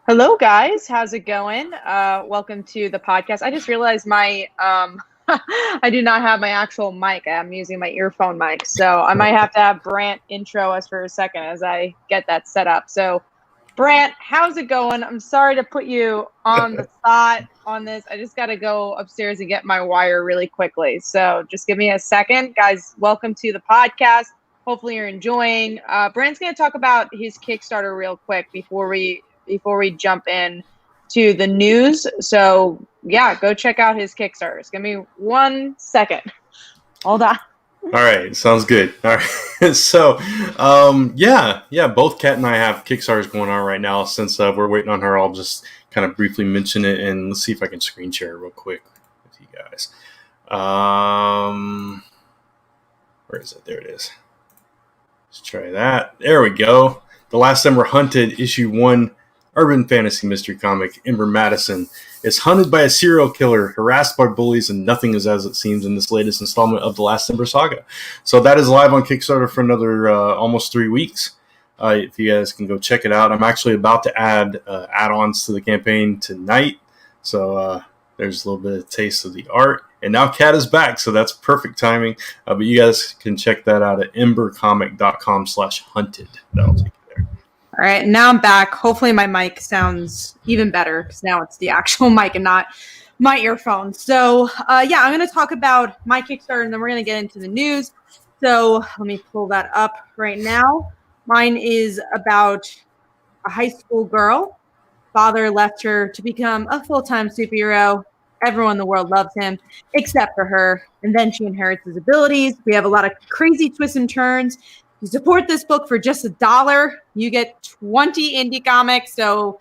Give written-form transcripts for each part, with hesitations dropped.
Hello, guys. How's it going? Welcome to the podcast. I just realized my I do not have my actual mic. I'm using my earphone mic, so I might have to have Brant intro us for a second as I get that set up. So, Brant, how's it going? I'm sorry to put you on the spot on this. I just got to go upstairs and get my wire really quickly. So, just give me a second, guys. Welcome to the podcast. Hopefully, you're enjoying. Brant's going to talk about his Kickstarter real quick before we jump in to the news. So yeah, go check out his Kickstarters. Give me 1 second. Hold on. All right, sounds good. All right, so both Kat and I have Kickstarters going on right now. Since we're waiting on her, I'll just kind of briefly mention it, and let's see if I can screen share real quick with you guys. Where is it? There it is. Let's try that. There we go. The Last Ember Hunted, issue 1. Urban fantasy mystery comic. Ember Madison is hunted by a serial killer, harassed by bullies, and nothing is as it seems in this latest installment of the Last Ember saga. So that is live on Kickstarter for another almost 3 weeks. If you guys can go check it out. I'm actually about to add add-ons to the campaign tonight. So there's a little bit of taste of the art. And now Kat is back, so that's perfect timing. But you guys can check that out at embercomic.com/hunted. That'll take you there. All right, now I'm back. Hopefully my mic sounds even better because now it's the actual mic and not my earphone. So I'm going to talk about my Kickstarter and then we're going to get into the news. So let me pull that up right now. Mine is about a high school girl. Father left her to become a full-time superhero. Everyone in the world loves him except for her. And then she inherits his abilities. We have a lot of crazy twists and turns. You support this book for just $1, you get 20 indie comics. So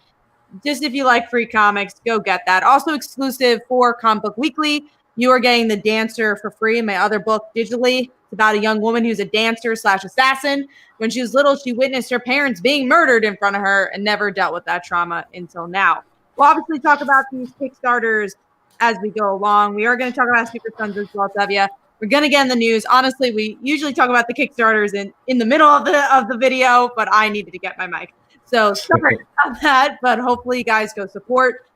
just if you like free comics, go get that. Also exclusive for Comic Book Weekly, you are getting The Dancer for free in my other book digitally. It's about a young woman who's a dancer/assassin. When she was little, she witnessed her parents being murdered in front of her and never dealt with that trauma until now. We'll obviously talk about these Kickstarters as we go along. We are going to talk about Secret Sons as well, Tevya. We're going to get in the news. Honestly, we usually talk about the Kickstarters in the middle of the video, but I needed to get my mic. So sorry about that, but hopefully you guys go support.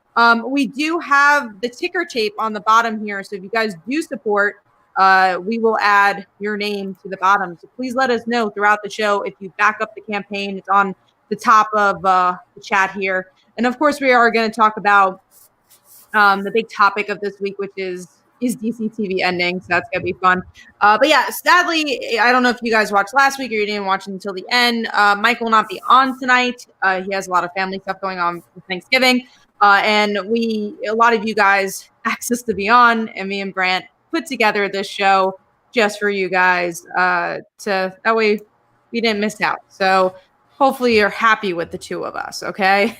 We do have the ticker tape on the bottom here. So if you guys do support, we will add your name to the bottom. So please let us know throughout the show if you back up the campaign. It's on the top of the chat here. And of course, we are going to talk about the big topic of this week, which is DC TV ending, so that's gonna be fun. But yeah, sadly, I don't know if you guys watched last week or you didn't watch it until the end. Mike will not be on tonight. He has a lot of family stuff going on for Thanksgiving, and a lot of you guys asked us to be on, and me and Brant put together this show just for you guys. That way we didn't miss out. So hopefully you're happy with the two of us. Okay.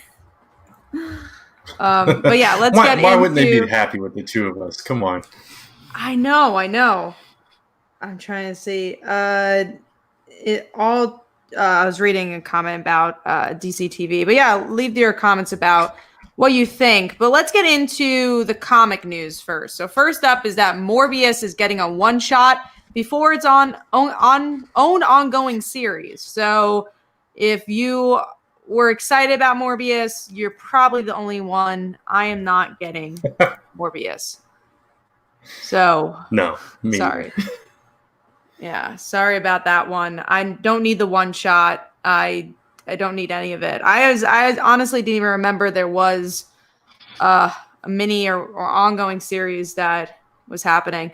But yeah, let's get into... Why wouldn't they be happy with the two of us? Come on. I know. I'm trying to see. I was reading a comment about DC TV. But yeah, leave your comments about what you think. But let's get into the comic news first. So first up is that Morbius is getting a one-shot before its own ongoing series. So if you were excited about Morbius, you're probably the only one. I am not getting Morbius. So no, sorry. Yeah, sorry about that one. I don't need the one shot. I don't need any of it. I honestly didn't even remember there was a mini or ongoing series that was happening.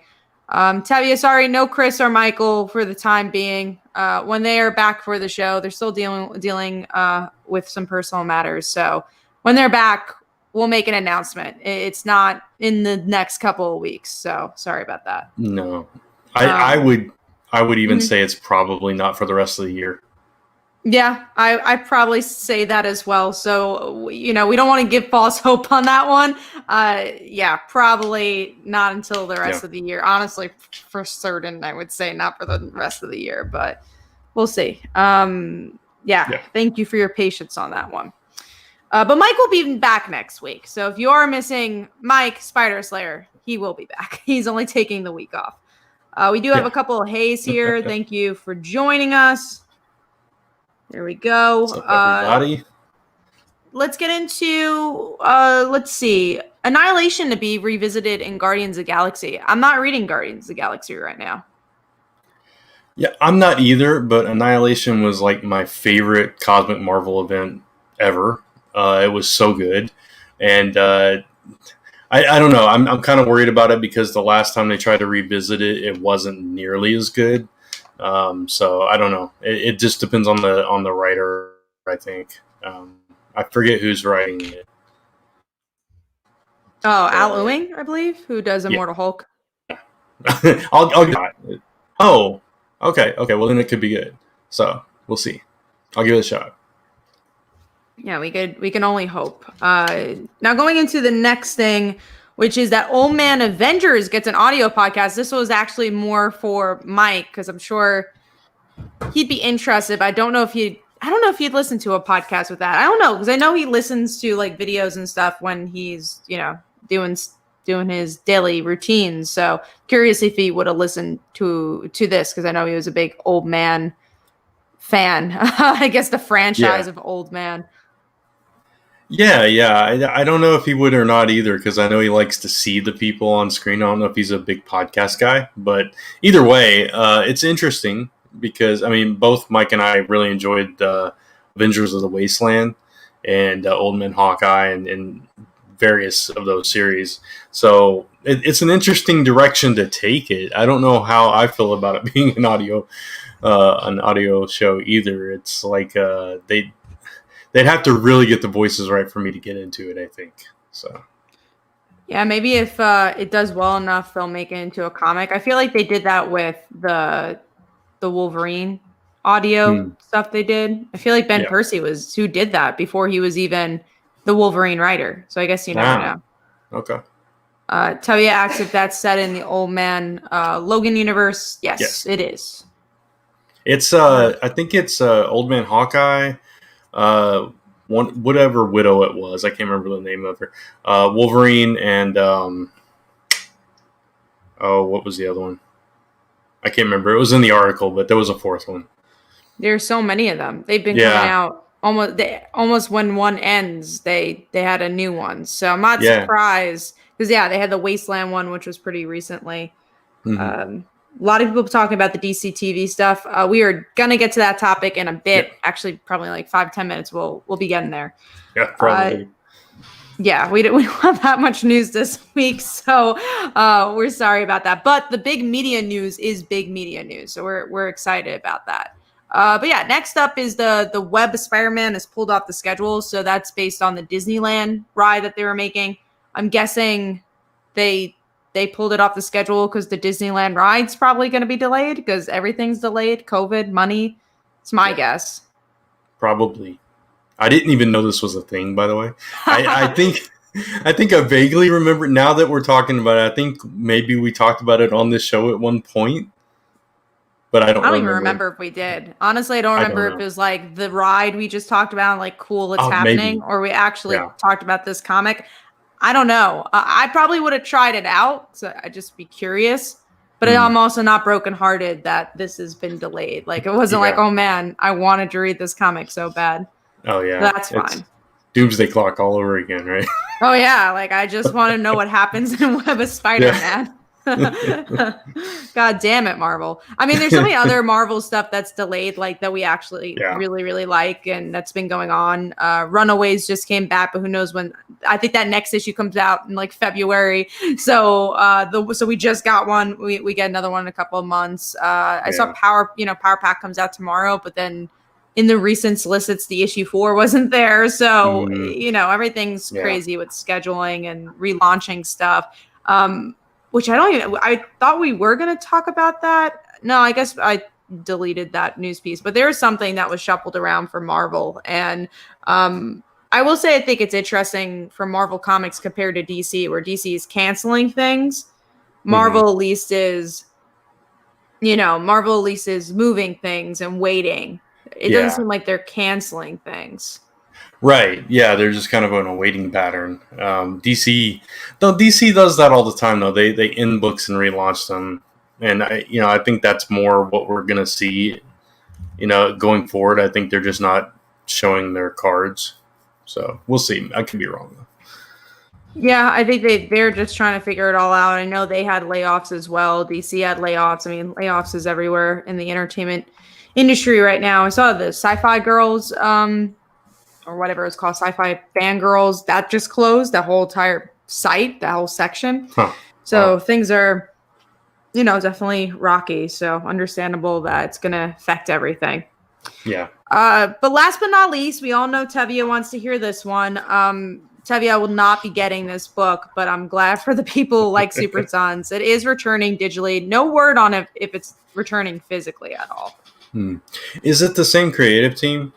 Tevya, sorry, no Chris or Michael for the time being. When they are back for the show, they're still dealing with some personal matters. So when they're back, we'll make an announcement. It's not in the next couple of weeks. So sorry about that. No, I would even say it's probably not for the rest of the year. Yeah, I probably say that as well. So, we don't want to give false hope on that one. Probably not until the rest of the year. Honestly, for certain, I would say not for the rest of the year, but we'll see. Thank you for your patience on that one. But Mike will be back next week. So if you are missing Mike, Spider Slayer, he will be back. He's only taking the week off. We do have a couple of Hays here. Thank you for joining us. There we go. What's up, everybody? let's get into let's see, Annihilation to be revisited in Guardians of the Galaxy. I'm not reading Guardians of the Galaxy right now. Yeah, I'm not either, but Annihilation was like my favorite Cosmic Marvel event ever. It was so good, and I don't know. I'm kind of worried about it because the last time they tried to revisit it, it wasn't nearly as good. So I don't know. It just depends on the writer, I think. I forget who's writing it. Oh, Al Ewing, I believe, who does Yeah. Immortal Hulk. I'll give it. Oh, okay. Well, then it could be good. So we'll see. I'll give it a shot. Yeah, we can only hope. Now going into the next thing, which is that Old Man Avengers gets an audio podcast. This was actually more for Mike because I'm sure he'd be interested. But I don't know if he'd listen to a podcast with that. I don't know because I know he listens to like videos and stuff when he's doing his daily routines. So curious if he would have listened to this because I know he was a big Old Man fan. I guess the franchise of Old Man. Yeah. I don't know if he would or not either because I know he likes to see the people on screen. I don't know if he's a big podcast guy, but either way, it's interesting because I mean, both Mike and I really enjoyed Avengers of the Wasteland and Old Man Hawkeye and various of those series. So it's an interesting direction to take it. I don't know how I feel about it being an audio show either. It's like they'd have to really get the voices right for me to get into it, I think. So yeah, maybe if it does well enough, they'll make it into a comic. I feel like they did that with the Wolverine audio stuff they did. I feel like Ben Percy was who did that before he was even the Wolverine writer. So I guess you never know. Okay. Talia asks if that's set in the Old Man Logan universe. Yes, it is. It's I think it's Old Man Hawkeye, whatever widow it was. I can't remember the name of her. Wolverine and what was the other one? I can't remember. It was in the article, but there was a fourth one. There's so many of them. They've been coming out almost when one ends, they had a new one. So I'm not surprised because they had the Wasteland one, which was pretty recently. A lot of people talking about the DC TV stuff. We are gonna get to that topic in a bit. Actually, probably like 5-10 minutes. We'll be getting there. Yeah, probably. We don't have that much news this week, so we're sorry about that. But the big media news is big media news, so we're excited about that. But yeah, next up is the Web Spider-Man is pulled off the schedule, so that's based on the Disneyland ride that they were making. I'm guessing they pulled it off the schedule because the Disneyland ride's probably going to be delayed because everything's delayed. COVID, money. It's my guess. Probably. I didn't even know this was a thing, by the way. I think I vaguely remember now that we're talking about it. I think maybe we talked about it on this show at one point, but I don't even remember if we did. Honestly, I don't remember if it was like the ride we just talked about, like cool, it's happening, maybe. Or we actually talked about this comic. I don't know. I probably would have tried it out, so I'd just be curious. But I'm also not brokenhearted that this has been delayed. Like it wasn't like, oh man, I wanted to read this comic so bad. Oh yeah, that's fine. Doomsday Clock all over again, right? Oh yeah, like I just want to know what happens in Web of Spider-Man. God damn it, Marvel. I mean, there's so many other Marvel stuff that's delayed, like that we actually really, really like, and that's been going on. Runaways just came back, but who knows when? I think that next issue comes out in like February. So, so we just got one. We get another one in a couple of months. I saw Power Pack comes out tomorrow, but then in the recent solicits, the issue 4 wasn't there. So everything's crazy with scheduling and relaunching stuff. Which I thought we were going to talk about that. No, I guess I deleted that news piece, but there was something that was shuffled around for Marvel. And I will say, I think it's interesting for Marvel Comics compared to DC, where DC is canceling things. Marvel at least is moving things and waiting. It doesn't seem like they're canceling things. Right. Yeah, they're just kind of in a waiting pattern. DC does that all the time, though. They end books and relaunch them, and I think that's more what we're gonna see. Going forward, I think they're just not showing their cards. So we'll see. I could be wrong though. Yeah, I think they're just trying to figure it all out. I know they had layoffs as well. DC had layoffs. I mean, layoffs is everywhere in the entertainment industry right now. I saw the Sci-Fi Girls, or whatever it's called, Sci-Fi Fangirls, that just closed. That whole entire site, that whole section. Huh. So Wow. things are, definitely rocky. So understandable that it's going to affect everything. Yeah. But last but not least, we all know Tevia wants to hear this one. Tevia will not be getting this book, but I'm glad for the people who like Super Sons. It is returning digitally. No word on if it's returning physically at all. Is it the same creative team?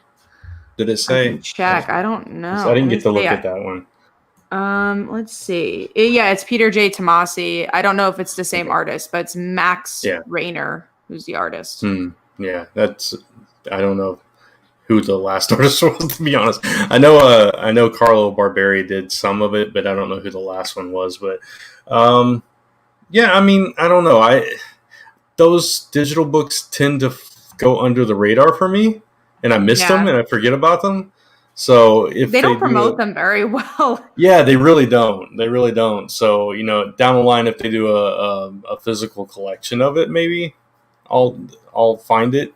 Did it say? I can check. I don't know. I didn't get to look at that one. Let's see. Yeah, it's Peter J. Tomasi. I don't know if it's the same artist, but it's Max Rayner who's the artist. Yeah, I don't know who the last artist was, to be honest. I know Carlo Barberi did some of it, but I don't know who the last one was. But yeah, I mean, I don't know. Those digital books tend to go under the radar for me, and I miss them and I forget about them. So if they don't promote them very well. Yeah, they really don't. They really don't. So, down the line, if they do a physical collection of it, maybe I'll find it.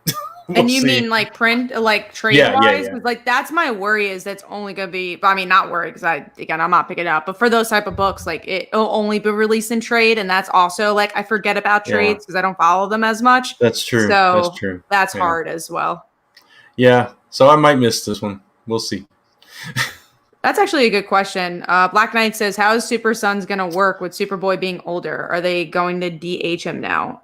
And you mean like print, like trade wise? Because like that's my worry is that's only gonna be. I mean, not worry because I'm not picking it up. But for those type of books, like it'll only be released in trade, and that's also like I forget about trades because I don't follow them as much. That's true. So that's true. That's hard as well. Yeah. So I might miss this one. We'll see. That's actually a good question. Black Knight says, "How is Super Sons gonna work with Superboy being older? Are they going to DH him now?"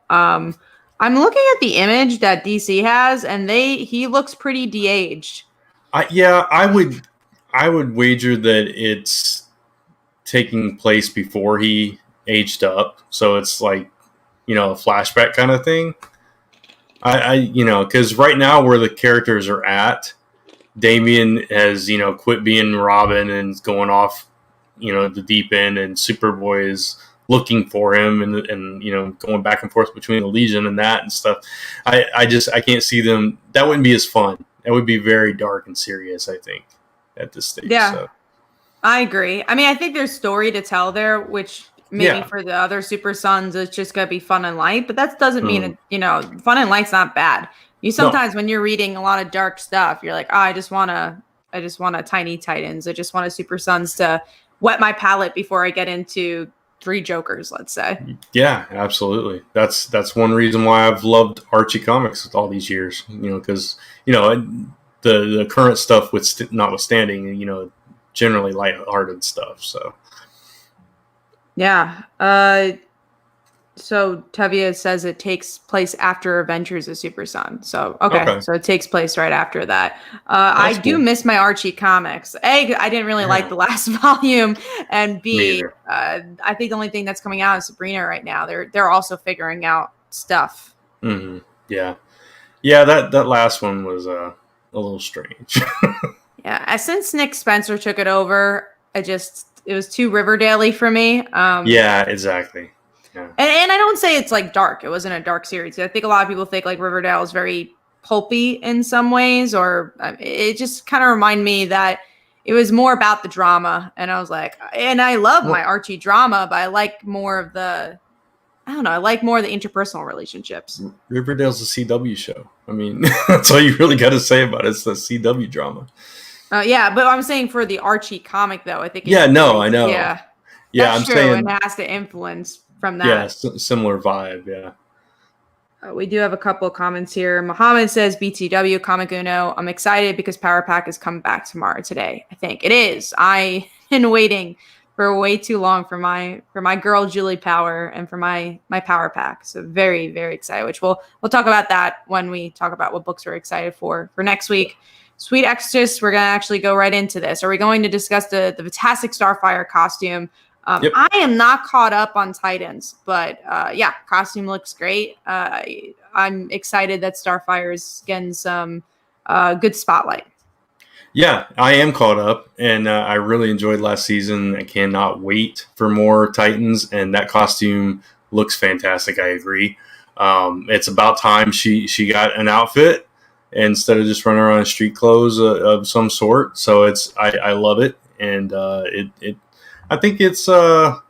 I'm looking at the image that DC has, and he looks pretty de-aged. I would wager that it's taking place before he aged up, so it's like a flashback kind of thing. Because right now where the characters are at, Damian has quit being Robin and is going off the deep end, and Superboy is looking for him and going back and forth between the Legion and that and stuff. I can't see them. That wouldn't be as fun. That would be very dark and serious, I think, at this stage. Yeah, so. I agree. I mean, I think there's story to tell there, which maybe for the other Super Sons, it's just going to be fun and light. But that doesn't mean, fun and light's not bad. When you're reading a lot of dark stuff, you're like, I just want a Tiny Titans. I just want a Super Sons to wet my palate before I get into 3 Jokers, let's say. Yeah, absolutely. That's one reason why I've loved Archie comics all these years. Because the current stuff notwithstanding, generally lighthearted stuff. So yeah. So Tevia says it takes place after Avengers of Super Son. So okay. So it takes place right after that. I do miss my Archie comics. A, I didn't really like the last volume, and B, I think the only thing that's coming out is Sabrina right now. They're also figuring out stuff. Mm-hmm. Yeah. That last one was a little strange. Yeah, since Nick Spencer took it over, it was too Riverdale-y for me. Yeah, exactly. Yeah. And I don't say it's like dark. It wasn't a dark series. I think a lot of people think like Riverdale is very pulpy in some ways, or it just kind of reminded me that it was more about the drama. And I was like, and I love my Archie drama, but I like more of the interpersonal relationships. Riverdale's a CW show. I mean, that's all you really got to say about it. It's the CW drama. Yeah, but I'm saying for the Archie comic, though, I think. I know. Yeah, that's I'm true, saying it has to influence from that. Yeah, similar vibe. Yeah. We do have a couple of comments here. Muhammad says, BTW, Comic Uno. I'm excited because Power Pack is coming back tomorrow today. I think it is. I've been waiting for way too long for my girl Julie Power and for my Power Pack. So very, very excited, which we'll talk about that when we talk about what books we're excited for next week. Sweet Exorcist, we're going to actually go right into this. Are we going to discuss the fantastic Starfire costume? Yep. I am not caught up on Titans, but costume looks great. I'm excited that Starfire is getting some good spotlight. Yeah, I am caught up, and I really enjoyed last season. I cannot wait for more Titans, and that costume looks fantastic. I agree. It's about time she got an outfit, instead of just running around in street clothes of some sort. So I love it, and I think it's a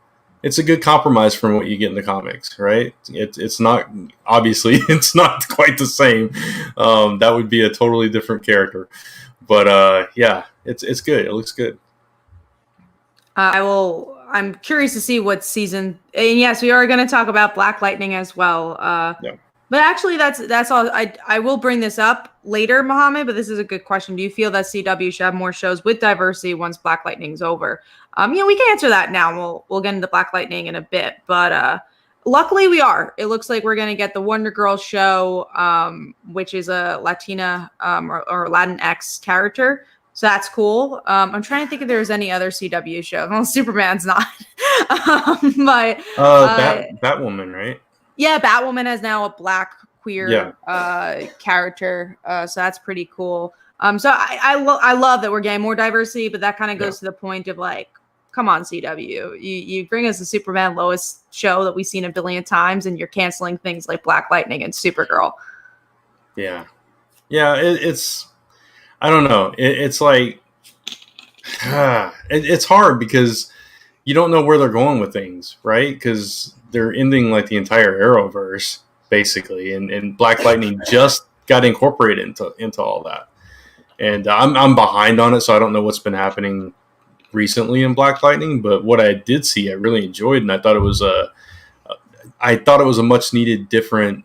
good compromise from what you get in the comics, right? It's not, obviously it's not quite the same. That would be a totally different character, but yeah, it's good. It looks good. I'm curious to see what season. And yes, we are going to talk about Black Lightning as well. Yeah. But actually, that's all. I will bring this up later, Mohammed. But this is a good question. Do you feel that CW should have more shows with diversity once Black Lightning's over? We can answer that now. We'll get into Black Lightning in a bit. But luckily, we are. It looks like we're going to get the Wonder Girl show, which is a Latina or Latinx character. So that's cool. I'm trying to think if there's any other CW show. Well, Superman's not. But Batwoman, right? Yeah, Batwoman has now a Black queer character. So that's pretty cool. So I love that we're getting more diversity, but that kind of goes to the point of like, come on, CW. You bring us a Superman Lois show that we've seen a billion times, and you're canceling things like Black Lightning and Supergirl. Yeah. Yeah, it's... I don't know. It's like... it's hard because you don't know where they're going with things, right? Because they're ending like the entire Arrowverse, basically, and Black Lightning just got incorporated into all that. And I'm behind on it, so I don't know what's been happening recently in Black Lightning. But what I did see, I really enjoyed, and I thought it was a much needed different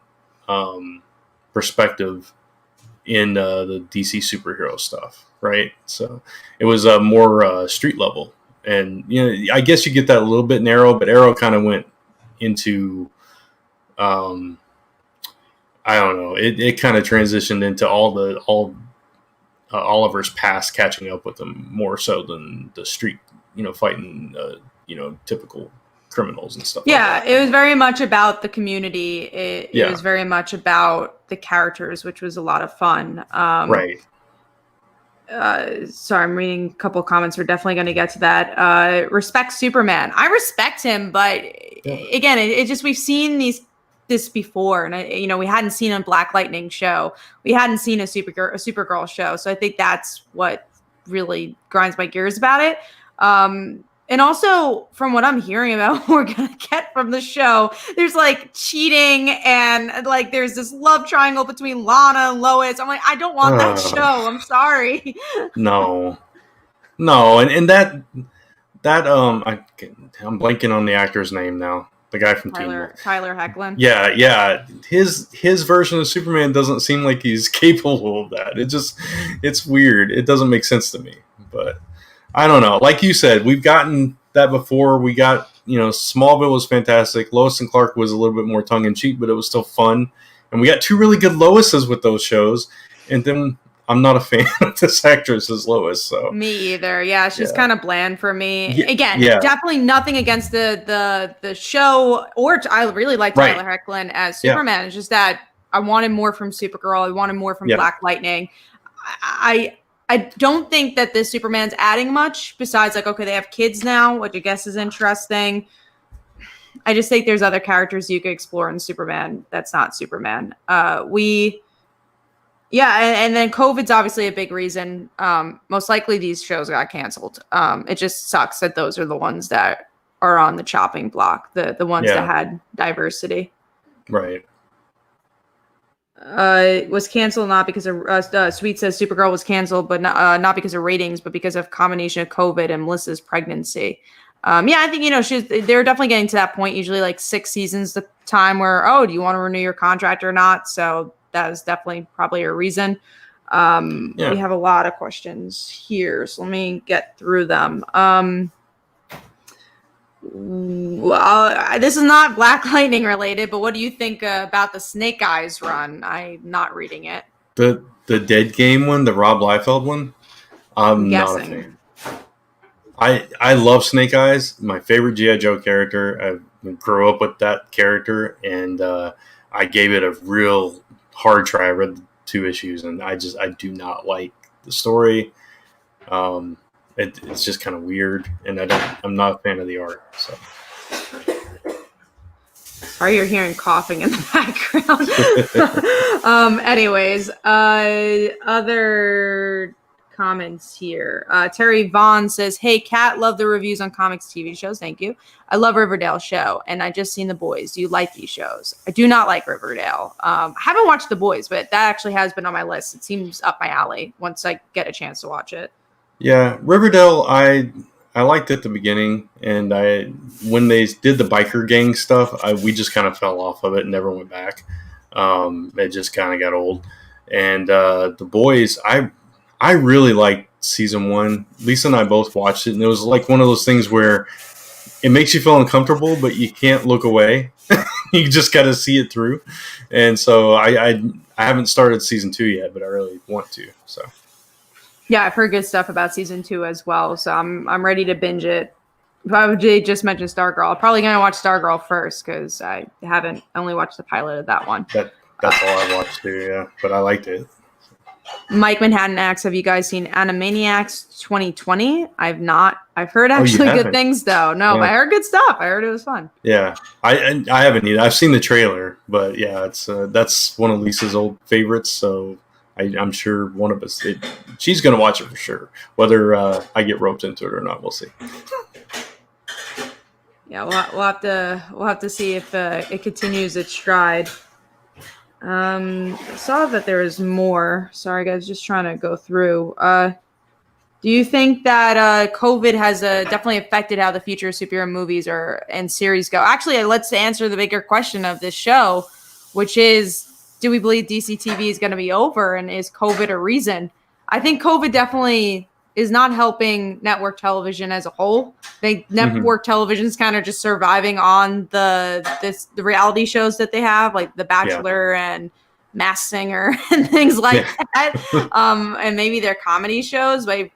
perspective in the DC superhero stuff, right? So it was more street level, and I guess you get that a little bit in Arrow, but Arrow kind of went into I don't know, it kind of transitioned into all Oliver's past catching up with him more so than the street, fighting typical criminals and stuff. Yeah, like that. It was very much about the community. It was very much about the characters, which was a lot of fun. Right. Sorry, I'm reading a couple comments. We're definitely going to get to that. Respect Superman. I respect him, but again, it just, we've seen this before, and we hadn't seen a Black Lightning show. We hadn't seen a Supergirl show. So I think that's what really grinds my gears about it. And also, from what I'm hearing about what we're going to get from the show, there's like cheating and like there's this love triangle between Lana and Lois. I'm like, I don't want that show. I'm sorry. No. And that I'm blanking on the actor's name now. The guy from Tyler Hoechlin. Yeah. His version of Superman doesn't seem like he's capable of that. It's weird. It doesn't make sense to me. But I don't know. Like you said, we've gotten that before. We got, Smallville was fantastic. Lois and Clark was a little bit more tongue-in-cheek, but it was still fun. And we got two really good Loises with those shows. And then I'm not a fan of this actress as Lois. So me either. Yeah, she's kind of bland for me. Again, yeah. Definitely nothing against the show. Or I really like Tyler Hoechlin as Superman. It's just that I wanted more from Supergirl. I wanted more from Black Lightning. I don't think that this Superman's adding much besides like, okay, they have kids now, which I guess is interesting. I just think there's other characters you could explore in Superman that's not Superman. And then COVID's obviously a big reason. Most likely these shows got canceled. It just sucks that those are the ones that are on the chopping block, the ones that had diversity. Right. Was canceled not because of Sweet says Supergirl was canceled, but not because of ratings, but because of combination of COVID and Melissa's pregnancy. I think they're definitely getting to that point. Usually, like 6 seasons, the time where do you want to renew your contract or not? So that is definitely probably a reason. We have a lot of questions here, so let me get through them. Well, this is not Black Lightning related, but what do you think about the Snake Eyes run? I'm not reading it. The Dead Game one, the Rob Liefeld one? I'm not a fan. I love Snake Eyes. My favorite G.I. Joe character. I grew up with that character, and I gave it a real hard try. I read the 2 issues, and I do not like the story. It's just kind of weird, and I'm not a fan of the art. So Sorry, you're hearing coughing in the background. Anyways, other comments here. Terry Vaughn says, "Hey, Kat, love the reviews on comics TV shows. Thank you. I love Riverdale show, and I just seen The Boys. Do you like these shows?" I do not like Riverdale. I haven't watched The Boys, but that actually has been on my list. It seems up my alley once I get a chance to watch it. Yeah, Riverdale, I liked it at the beginning, and when they did the biker gang stuff, we just kind of fell off of it and never went back. It just kind of got old. And The Boys, I really liked season 1. Lisa and I both watched it, and it was like one of those things where it makes you feel uncomfortable, but you can't look away. You just got to see it through. And so I haven't started season 2 yet, but I really want to. So. Yeah, I've heard good stuff about season 2 as well, so I'm ready to binge it. If I would just mention Stargirl, I'm probably gonna watch Stargirl first because I only watched the pilot of that one. That's all I watched too, yeah. But I liked it. Mike Manhattan asks, "Have you guys seen Animaniacs 2020?" I've not. I've heard actually good things though. No, but I heard good stuff. I heard it was fun. Yeah, I haven't either. I've seen the trailer, but yeah, it's that's one of Lisa's old favorites, so. I'm sure one of us, she's going to watch it for sure. Whether I get roped into it or not, we'll see. Yeah, we'll have to see if it continues its stride. I saw that there is more. Sorry, guys, just trying to go through. Do you think that COVID has definitely affected how the future of superhero movies and series go? Actually, let's answer the bigger question of this show, which is, do we believe DC TV is going to be over, and is COVID a reason? I think COVID definitely is not helping network television as a whole. I think network television is kind of just surviving on the reality shows that they have, like The Bachelor and Masked Singer and things like that. And maybe their comedy shows, but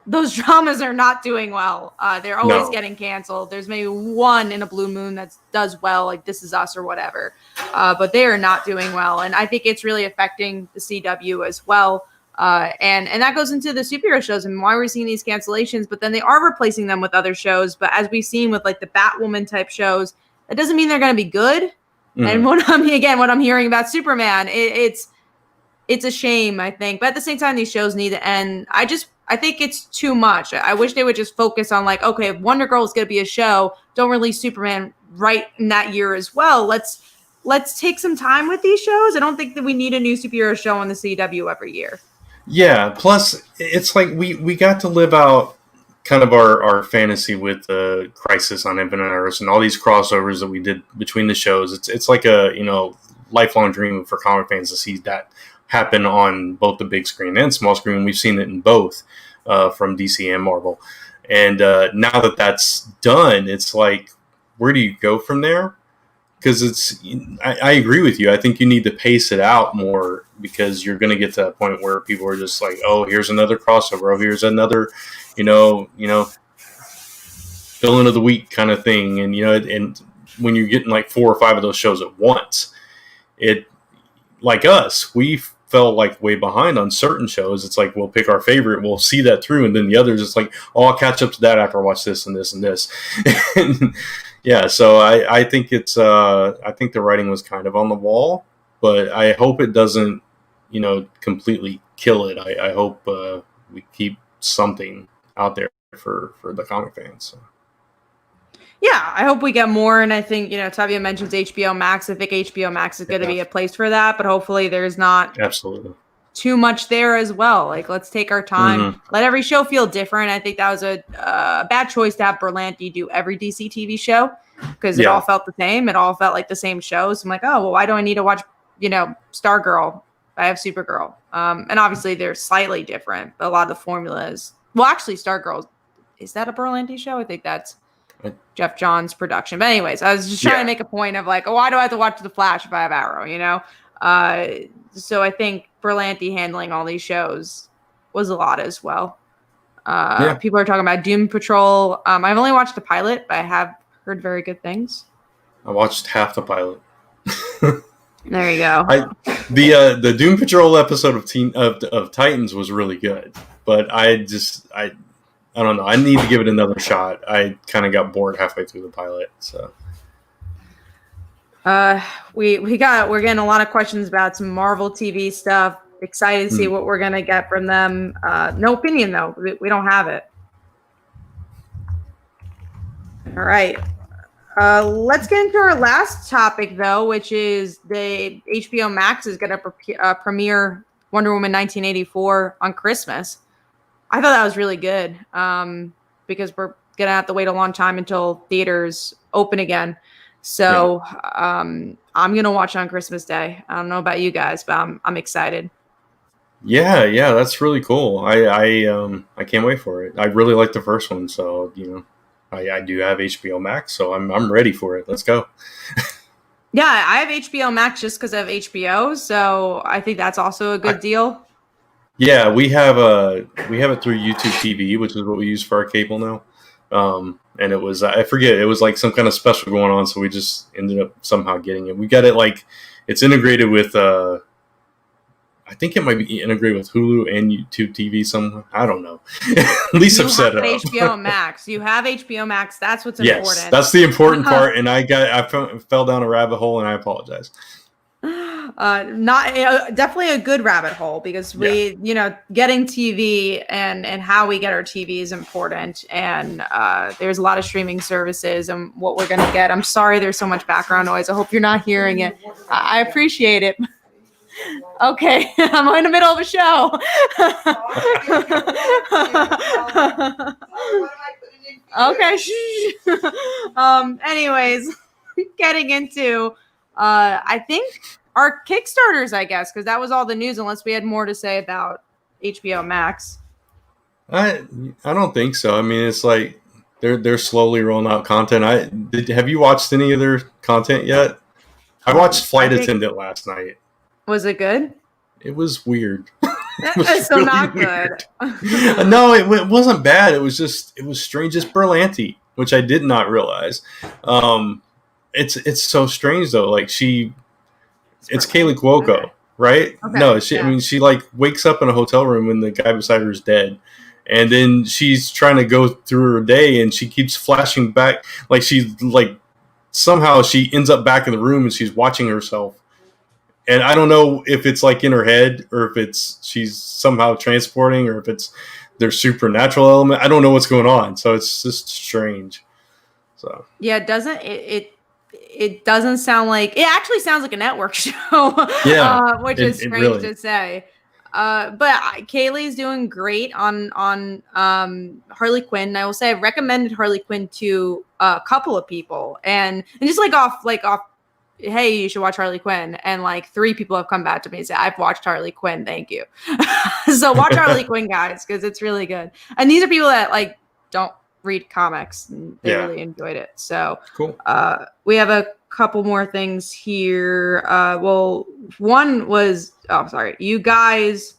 those dramas are not doing well. They're always getting canceled. There's maybe one in a blue moon that does well, like This Is Us or whatever. But they are not doing well. And I think it's really affecting the CW as well. And that goes into the superhero shows and why we're seeing these cancellations. But then they are replacing them with other shows. But as we've seen with like the Batwoman type shows, that doesn't mean they're going to be good. And what I'm hearing about Superman, it's a shame, I think. But at the same time, these shows need to end. I think it's too much. I wish they would just focus on like, okay, if Wonder Girl is going to be a show, don't release Superman right in that year as well. Let's take some time with these shows. I don't think that we need a new superhero show on the CW every year. Yeah. Plus, it's like we got to live out kind of our fantasy with the Crisis on Infinite Earths and all these crossovers that we did between the shows. It's like a lifelong dream for comic fans to see that happen on both the big screen and small screen. We've seen it in both from DC and Marvel. And now that that's done, it's like, where do you go from there? Because I agree with you. I think you need to pace it out more because you're going to get to that point where people are just like, oh, here's another crossover. Oh, here's another, villain of the week kind of thing. And, and when you're getting like 4 or 5 of those shows at once, like us, we felt like way behind on certain shows. It's like, we'll pick our favorite, we'll see that through. And then the others, it's like, oh, I'll catch up to that after I watch this and this and this. And, yeah, so I think I think the writing was kind of on the wall, but I hope it doesn't, completely kill it. I hope we keep something out there for the comic fans. So. Yeah, I hope we get more. And I think, Tavia mentions HBO Max. I think HBO Max is going to be a place for that, but hopefully there's not absolutely too much there as well. Like, let's take our time. Let every show feel different. I think that was a bad choice to have Berlanti do every DC TV show because it all felt the same. It all felt like the same shows. I'm like, oh, well, why do I need to watch, Stargirl? I have Supergirl. And obviously they're slightly different, but a lot of the formulas. Well, actually, Stargirl, is that a Berlanti show? I think that's Jeff Johns' production. But anyways, I was just trying to make a point of like, oh, why do I have to watch The Flash if I have Arrow, So I think Berlanti handling all these shows was a lot as well. People are talking about Doom Patrol. I've only watched the pilot, but I have heard very good things. I watched half the pilot. There you go. The Doom Patrol episode of Titans was really good, but I don't know. I need to give it another shot. I kind of got bored halfway through the pilot. So We're getting a lot of questions about some Marvel TV stuff. Excited to see what we're gonna get from them. No opinion though. We don't have it. All right. Let's get into our last topic though, which is the HBO Max is gonna premiere Wonder Woman 1984 on Christmas. I thought that was really good because we're gonna have to wait a long time until theaters open again. So I'm gonna watch it on Christmas Day. I don't know about you guys, but I'm excited. Yeah, that's really cool. I can't wait for it. I really like the first one, so I do have HBO Max, so I'm ready for it. Let's go. Yeah, I have HBO Max just because of HBO, so I think that's also a good deal. Yeah, we have it through YouTube TV, which is what we use for our cable now. And it was, I forget, it was like some kind of special going on, so we just ended up somehow getting it. We got it it's integrated with I think it might be integrated with Hulu and YouTube TV somehow. I don't know. At least I've set it up. HBO Max. You have HBO Max. That's what's important. Yes, that's the important part. And I fell down a rabbit hole, and I apologize. Not definitely a good rabbit hole because getting TV and how we get our TV is important. And there's a lot of streaming services and what we're gonna get. I'm sorry, there's so much background noise. I hope you're not hearing it. I appreciate it. Okay, I'm in the middle of a show. Okay. Anyways, getting into, I think our Kickstarters, I guess, because that was all the news. Unless we had more to say about HBO Max. I don't think so. I mean, it's like they're slowly rolling out content. Have you watched any of their content yet? I watched Flight Attendant last night. Was it good? It was weird. So really not weird. Good. No, it wasn't bad. It was strange. It's Berlanti, which I did not realize. It's so strange though. Like it's Kaylee Cuoco, okay. Right? Okay. No, I mean, she like wakes up in a hotel room and the guy beside her is dead. And then she's trying to go through her day and she keeps flashing back. Like somehow she ends up back in the room and she's watching herself. And I don't know if it's like in her head or if she's somehow transporting or if it's their supernatural element. I don't know what's going on. So it's just strange. So yeah, it doesn't sound like, it actually sounds like a network show. Yeah, which is strange really to say. But Kaylee's doing great on Harley Quinn. I will say I've recommended Harley Quinn to a couple of people and just off hey, you should watch Harley Quinn. And 3 people have come back to me and said, I've watched Harley Quinn. Thank you. So watch Harley Quinn, guys, because it's really good. And these are people that don't read comics. And they really enjoyed it. So cool. We have a couple more things here. One was, you guys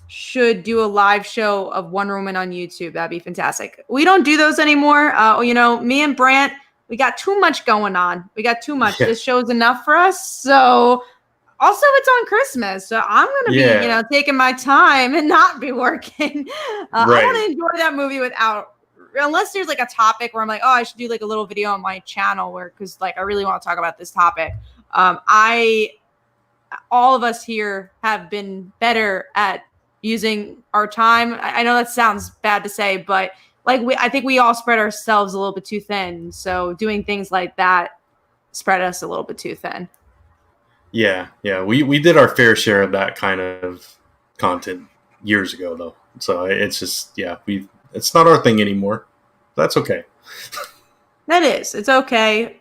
should do a live show of Wonder Woman on YouTube. That'd be fantastic. We don't do those anymore. Me and Brant, we got too much going on. We got too much. This show's enough for us. So also it's on Christmas. So I'm going to be, taking my time and not be working. I want to enjoy that movie unless there's a topic where I'm I should do a little video on my channel because I really want to talk about this topic. All of us here have been better at using our time. I know that sounds bad to say, but I think we all spread ourselves a little bit too thin. So doing things like that spread us a little bit too thin. Yeah. We did our fair share of that kind of content years ago, though. So it's just, it's not our thing anymore. That's okay. That is. It's okay.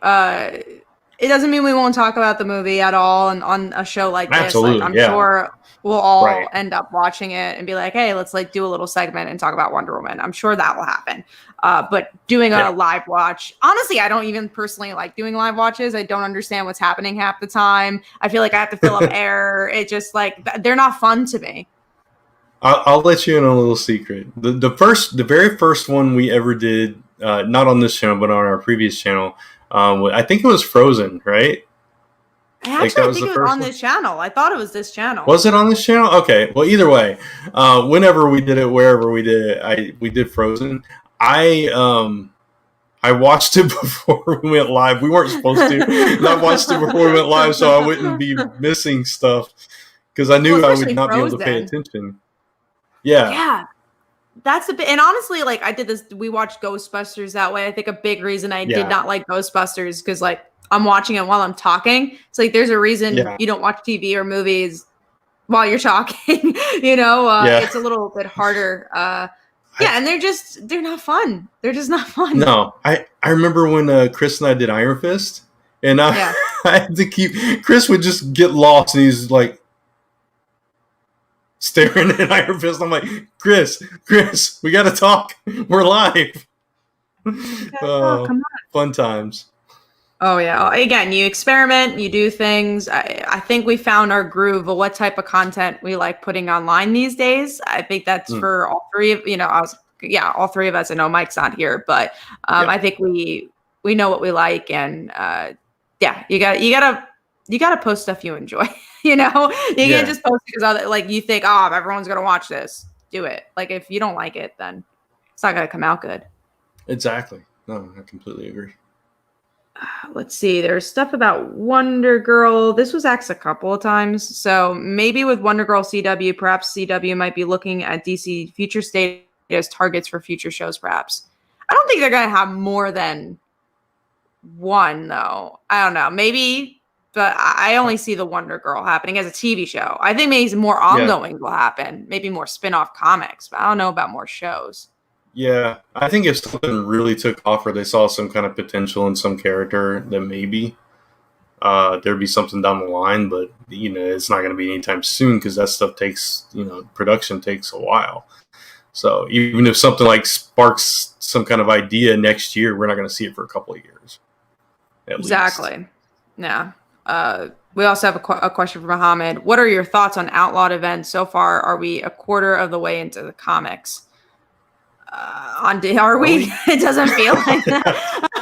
It doesn't mean we won't talk about the movie at all on a show like this. Absolutely, I'm sure we'll all end up watching it and be like, hey, let's do a little segment and talk about Wonder Woman. I'm sure that will happen. But doing a live watch, honestly, I don't even personally like doing live watches. I don't understand what's happening half the time. I feel like I have to fill up air. It just they're not fun to me. I'll let you in a little secret. The very first one we ever did, not on this channel, but on our previous channel, I think it was Frozen, right? I think it was on this channel. I thought it was this channel. Was it on this channel? Okay. Well, either way, whenever we did it, wherever we did it, we did Frozen. I I watched it before we went live. We weren't supposed to. And I watched it before we went live so I wouldn't be missing stuff because I knew I would especially not be able to pay Frozen. attention. Yeah. Yeah. That's a bit, and honestly, like I did this, we watched Ghostbusters that way. I think a big reason I did not like Ghostbusters because like I'm watching it while I'm talking. It's like there's a reason you don't watch TV or movies while you're talking. It's a little bit harder. And they're not fun. They're just not fun. No, I remember when Chris and I did Iron Fist, and I had to keep. Chris would just get lost, and he's like staring at Iron Fist. I'm like, Chris, we got to talk. We're live. Oh, come on. Fun times. Oh, yeah. Again, you experiment, you do things. I think we found our groove of what type of content we like putting online these days. I think that's for all three of, all three of us. I know Mike's not here, but I think we know what we like. And you gotta post stuff you enjoy. You can't just post it because like you think, everyone's going to watch this. Do it. Like if you don't like it, then it's not going to come out good. Exactly. No, I completely agree. Let's see. There's stuff about Wonder Girl. This was asked a couple of times. So maybe with Wonder Girl CW, perhaps CW might be looking at DC future state as targets for future shows, perhaps. I don't think they're going to have more than one, though. I don't know. Maybe, but I only see the Wonder Girl happening as a TV show. I think maybe more ongoing will happen. Maybe more spin-off comics, but I don't know about more shows. Yeah, I think if something really took off or they saw some kind of potential in some character, then maybe there'd be something down the line. But, it's not going to be anytime soon because that stuff takes, production takes a while. So even if something like sparks some kind of idea next year, we're not going to see it for a couple of years. Exactly. Least. Yeah. We also have a question from Mohammed. What are your thoughts on Outlawed events so far? Are we a quarter of the way into the comics? Are we? It doesn't feel like that.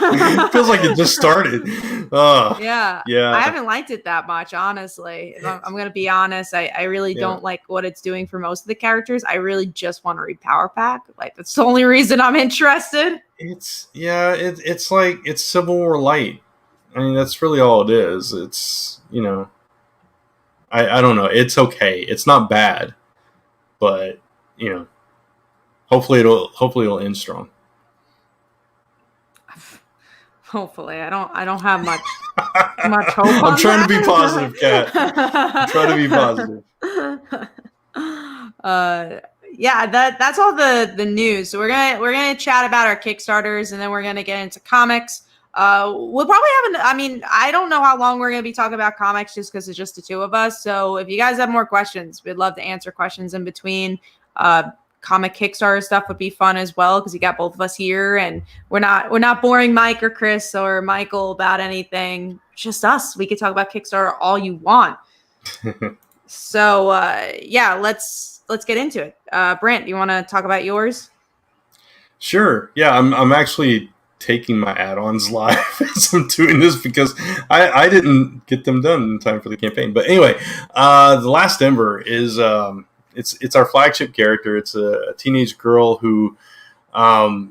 It feels like it just started. Yeah. I haven't liked it that much, honestly. I'm going to be honest. I really don't like what it's doing for most of the characters. I really just want to read Power Pack. Like that's the only reason I'm interested. It's like it's Civil War Light. I mean, that's really all it is. It's I don't know. It's okay. It's not bad, but hopefully it'll end strong. Hopefully, I don't have much hope. I'm trying to be positive, Kat. I'm trying to be positive. That's all the news. So we're gonna chat about our Kickstarters, and then we're gonna get into comics. We'll probably I don't know how long we're gonna be talking about comics, just because it's just the two of us. So if you guys have more questions, we'd love to answer questions in between. Comic Kickstarter stuff would be fun as well because you got both of us here, and we're not boring Mike or Chris or Michael about anything. It's just us. We could talk about Kickstarter all you want. So let's get into it. Brant, do you want to talk about yours? Sure. Yeah, I'm actually taking my add-ons live as I'm doing this because I didn't get them done in time for the campaign. But anyway, the Last Ember is it's our flagship character. It's a teenage girl who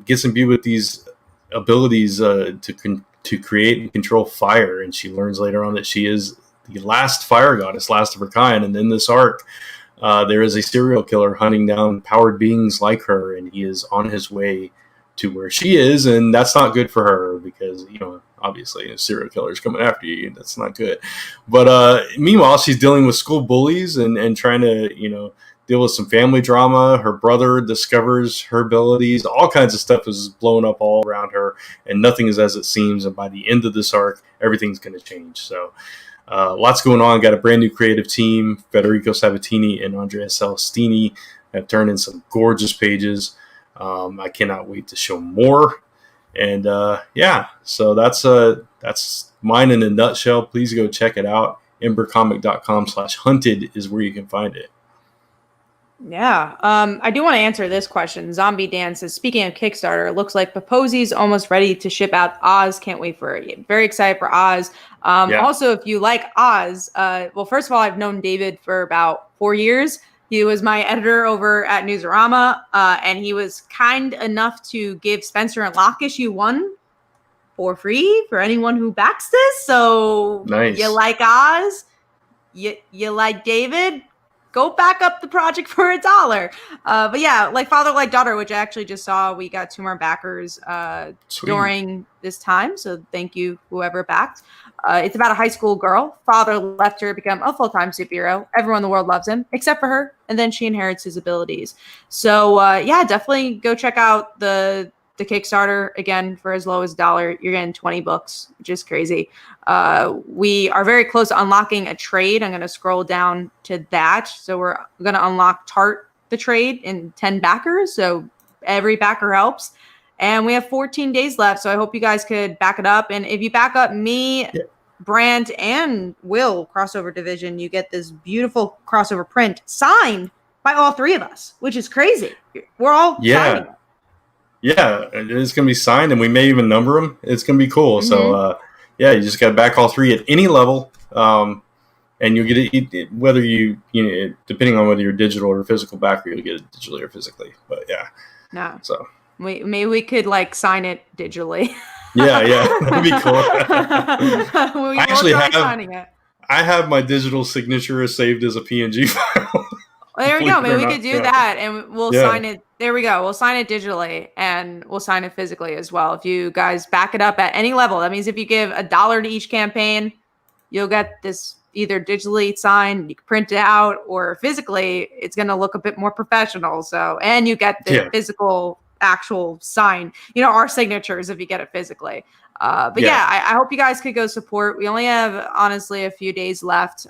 gets imbued with these abilities to create and control fire, and she learns later on that she is the last fire goddess, last of her kind. And in this arc, there is a serial killer hunting down powered beings like her, and he is on his way to where she is, and that's not good for her because obviously a serial killer is coming after you. That's not good. But meanwhile, she's dealing with school bullies and trying to deal with some family drama. Her brother discovers her abilities. All kinds of stuff is blowing up all around her, and nothing is as it seems. And by the end of this arc, everything's going to change. So lots going on. Got a brand new creative team. Federico Sabatini and Andrea Celestini have turned in some gorgeous pages. I cannot wait to show more. And so that's mine in a nutshell. Please go check it out. embercomic.com/hunted is where you can find it. Yeah. I do want to answer this question. Zombie Dan says, speaking of Kickstarter, it looks like Paposi's almost ready to ship out Oz. Can't wait for it. Very excited for Oz. Also, if you like Oz, well, first of all, I've known David for about 4 years. He was my editor over at Newsarama, and he was kind enough to give Spencer and Locke issue 1 for free for anyone who backs this. So Nice. you like Oz, you like David, go back up the project for $1. But yeah, like Father Like Daughter, which I actually just saw, we got 2 more backers during this time. So thank you, whoever backed. It's about a high school girl. Father left her to become a full-time superhero. Everyone in the world loves him, except for her. And then she inherits his abilities. So yeah, definitely go check out the Kickstarter. Again, for as low as $1, you're getting 20 books, which is crazy. We are very close to unlocking a trade. I'm going to scroll down to that. So we're going to unlock Tart the trade in 10 backers. So every backer helps. And we have 14 days left. So I hope you guys could back it up. And if you back up me, Brand, and Will crossover division, you get this beautiful crossover print signed by all 3 of us, which is crazy. We're all signing it. Yeah, it's going to be signed, and we may even number them. It's going to be cool. Mm-hmm. So, yeah, you just got to back all 3 at any level, and you'll get it whether you know, depending on whether you're digital or physical backer, you'll get it digitally or physically. But yeah, no. So maybe we could like sign it digitally. Yeah, that'd be cool. I actually signing it. I have my digital signature saved as a PNG file. Well, there we go. Maybe we could do that, and we'll sign it. There we go. We'll sign it digitally, and we'll sign it physically as well. If you guys back it up at any level, that means if you give $1 to each campaign, you'll get this either digitally signed, you can print it out, or physically, it's going to look a bit more professional. So, and you get the physical, actual sign. You know, our signatures if you get it physically. But I hope you guys could go support. We only have honestly a few days left.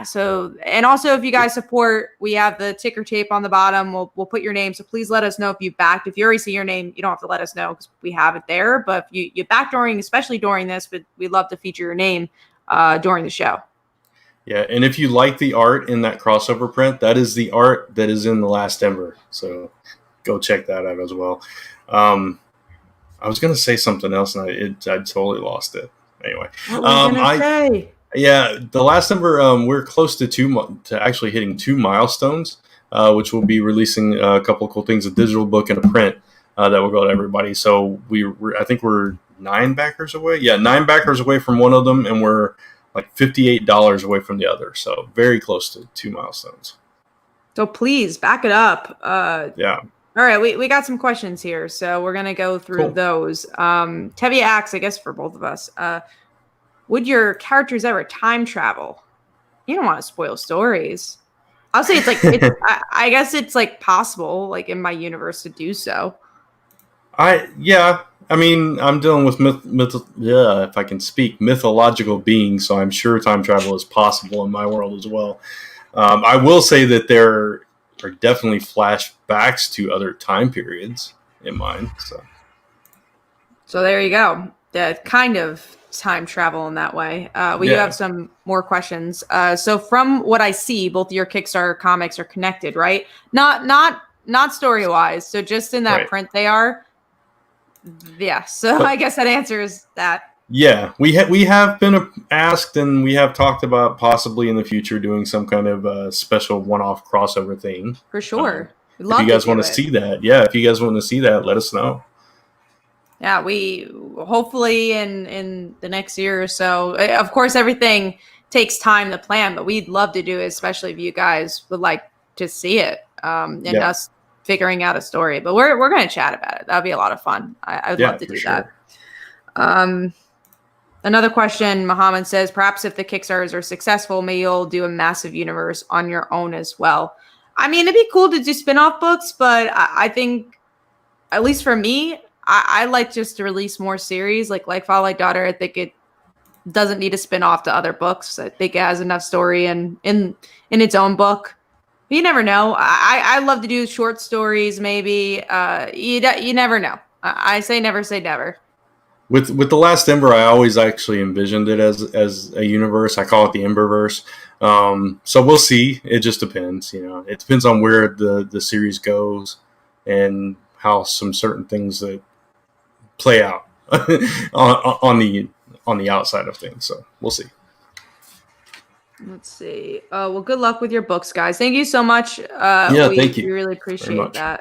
So, and also if you guys support, we have the ticker tape on the bottom. We'll put your name. So please let us know if you backed. If you already see your name, you don't have to let us know because we have it there. But if you back especially during this, but we'd love to feature your name during the show. Yeah, and if you like the art in that crossover print, that is the art that is in the Last Ember. So go check that out as well. I was going to say something else, and I totally lost it. Anyway, what were you going to say? Yeah, the Last Ember, we're close to actually hitting 2 milestones, which will be releasing a couple of cool things, a digital book and a print that will go to everybody. So I think we're 9 backers away. Yeah, 9 backers away from one of them, and we're like $58 away from the other. So very close to 2 milestones. So please back it up. Yeah. All right, we got some questions here, so we're going to go through those. Tevye asks, I guess for both of us, would your characters ever time travel? You don't want to spoil stories. I'll say it's like, I guess it's like possible, like in my universe to do so. I mean, I'm dealing with if I can speak, mythological beings, so I'm sure time travel is possible in my world as well. I will say that there are definitely flashbacks to other time periods in mine. So there you go. The kind of time travel in that way. We do have some more questions. So from what I see, both your Kickstarter comics are connected, right? Not story wise. So just in that print, they are. Yeah. So I guess that answers that. Yeah, we have been asked, and we have talked about possibly in the future doing some kind of special one-off crossover thing. For sure. If you guys want to see that, if you guys want to see that, let us know. Yeah, we hopefully in the next year or so. Of course, everything takes time to plan, but we'd love to do it, especially if you guys would like to see it and us figuring out a story. But we're going to chat about it. That'd be a lot of fun. I would love to do that. Another question, Muhammad says, perhaps if the Kickstarters are successful, maybe you'll do a massive universe on your own as well. I mean, it'd be cool to do spin-off books, but I think, at least for me, I like just to release more series. Like Father Like Daughter, I think it doesn't need to spin off to other books. I think it has enough story in its own book. But you never know. I love to do short stories, maybe. You never know. I say never say never. With the Last Ember, I always actually envisioned it as a universe. I call it the Emberverse. So we'll see. It just depends. It depends on where the series goes and how some certain things that play out on the outside of things. So we'll see. Let's see. Well, good luck with your books, guys. Thank you so much. Thank you. We really appreciate that.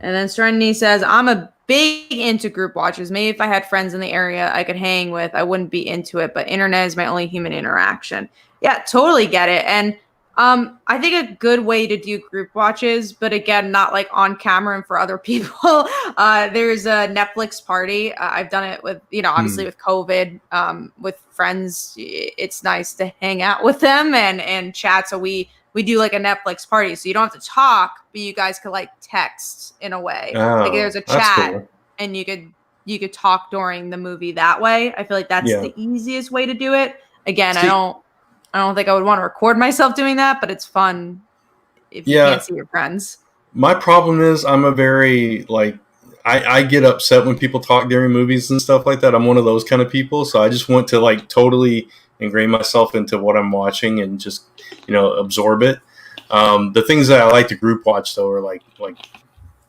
And then Serenity says, I'm a big into group watches. Maybe if I had friends in the area I could hang with, I wouldn't be into it, but internet is my only human interaction. Yeah, totally get it. And I think a good way to do group watches, but again, not like on camera and for other people. There's a Netflix party. I've done it with, obviously with COVID, with friends. It's nice to hang out with them and chat. So we do like a Netflix party. So you don't have to talk, but you guys could like text in a way. Like there's a chat cool. And you could talk during the movie that way. I feel like that's the easiest way to do it. Again, I don't think I would want to record myself doing that, but it's fun if you can't see your friends. My problem is I'm a very I get upset when people talk during movies and stuff like that. I'm one of those kind of people. So I just want to like totally ingrain myself into what I'm watching and just, absorb it. The things that I like to group watch though are like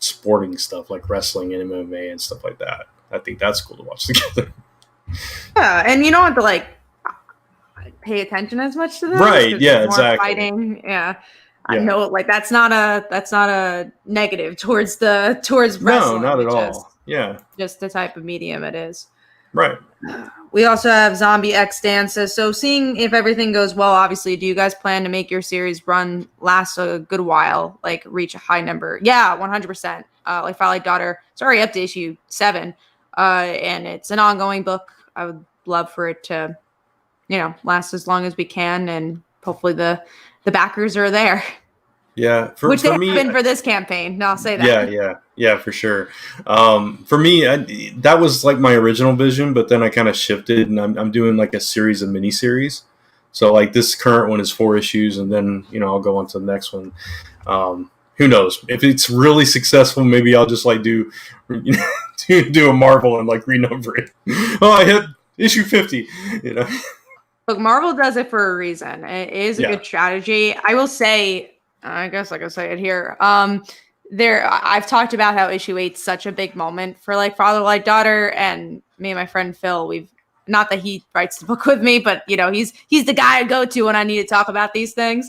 sporting stuff like wrestling and MMA and stuff like that. I think that's cool to watch together. Yeah. And you don't have to like pay attention as much to them. Right. Yeah, exactly. Fighting. Yeah. I know like that's not a negative towards wrestling. No, not at all. Yeah. Just the type of medium it is. Right. We also have Zombie X Dan says, so seeing if everything goes well, obviously, do you guys plan to make your series run last a good while, like reach a high number? Yeah, 100%. Like Firelight Daughter, it's already up to issue 7, and it's an ongoing book. I would love for it to, last as long as we can, and hopefully the backers are there. Yeah, which they have been for this campaign. No, I'll say that. Yeah, for sure. For me, that was like my original vision, but then I kind of shifted, and I'm doing like a series of miniseries. So like this current one is 4 issues, and then I'll go on to the next one. Who knows? If it's really successful, maybe I'll just like do a Marvel and like renumber it. Oh, I hit issue 50. Look, Marvel does it for a reason. It is a good strategy. I will say. I guess I can say it here. I've talked about how issue 8's such a big moment for like Firelight Daughter, and me and my friend Phil. We've not that he writes the book with me, but he's the guy I go to when I need to talk about these things.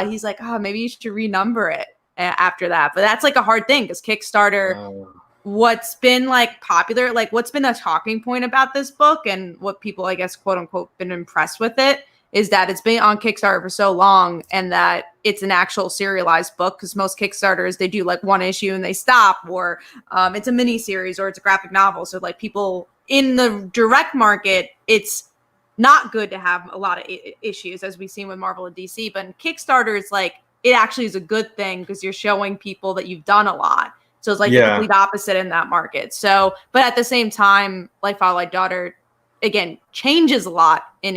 He's like, oh, maybe you should renumber it after that. But that's like a hard thing because Kickstarter. What's been like popular, like what's been the talking point about this book, and what people, I guess, quote unquote, been impressed with it. Is that it's been on Kickstarter for so long and that it's an actual serialized book, because most Kickstarters, they do like 1 issue and they stop, or it's a mini series, or it's a graphic novel. So like people in the direct market, it's not good to have a lot of issues, as we've seen with Marvel and DC. But in Kickstarter, it's like it actually is a good thing because you're showing people that you've done a lot. So it's like the complete opposite in that market. So, but at the same time, like Firelight Daughter, again, changes a lot in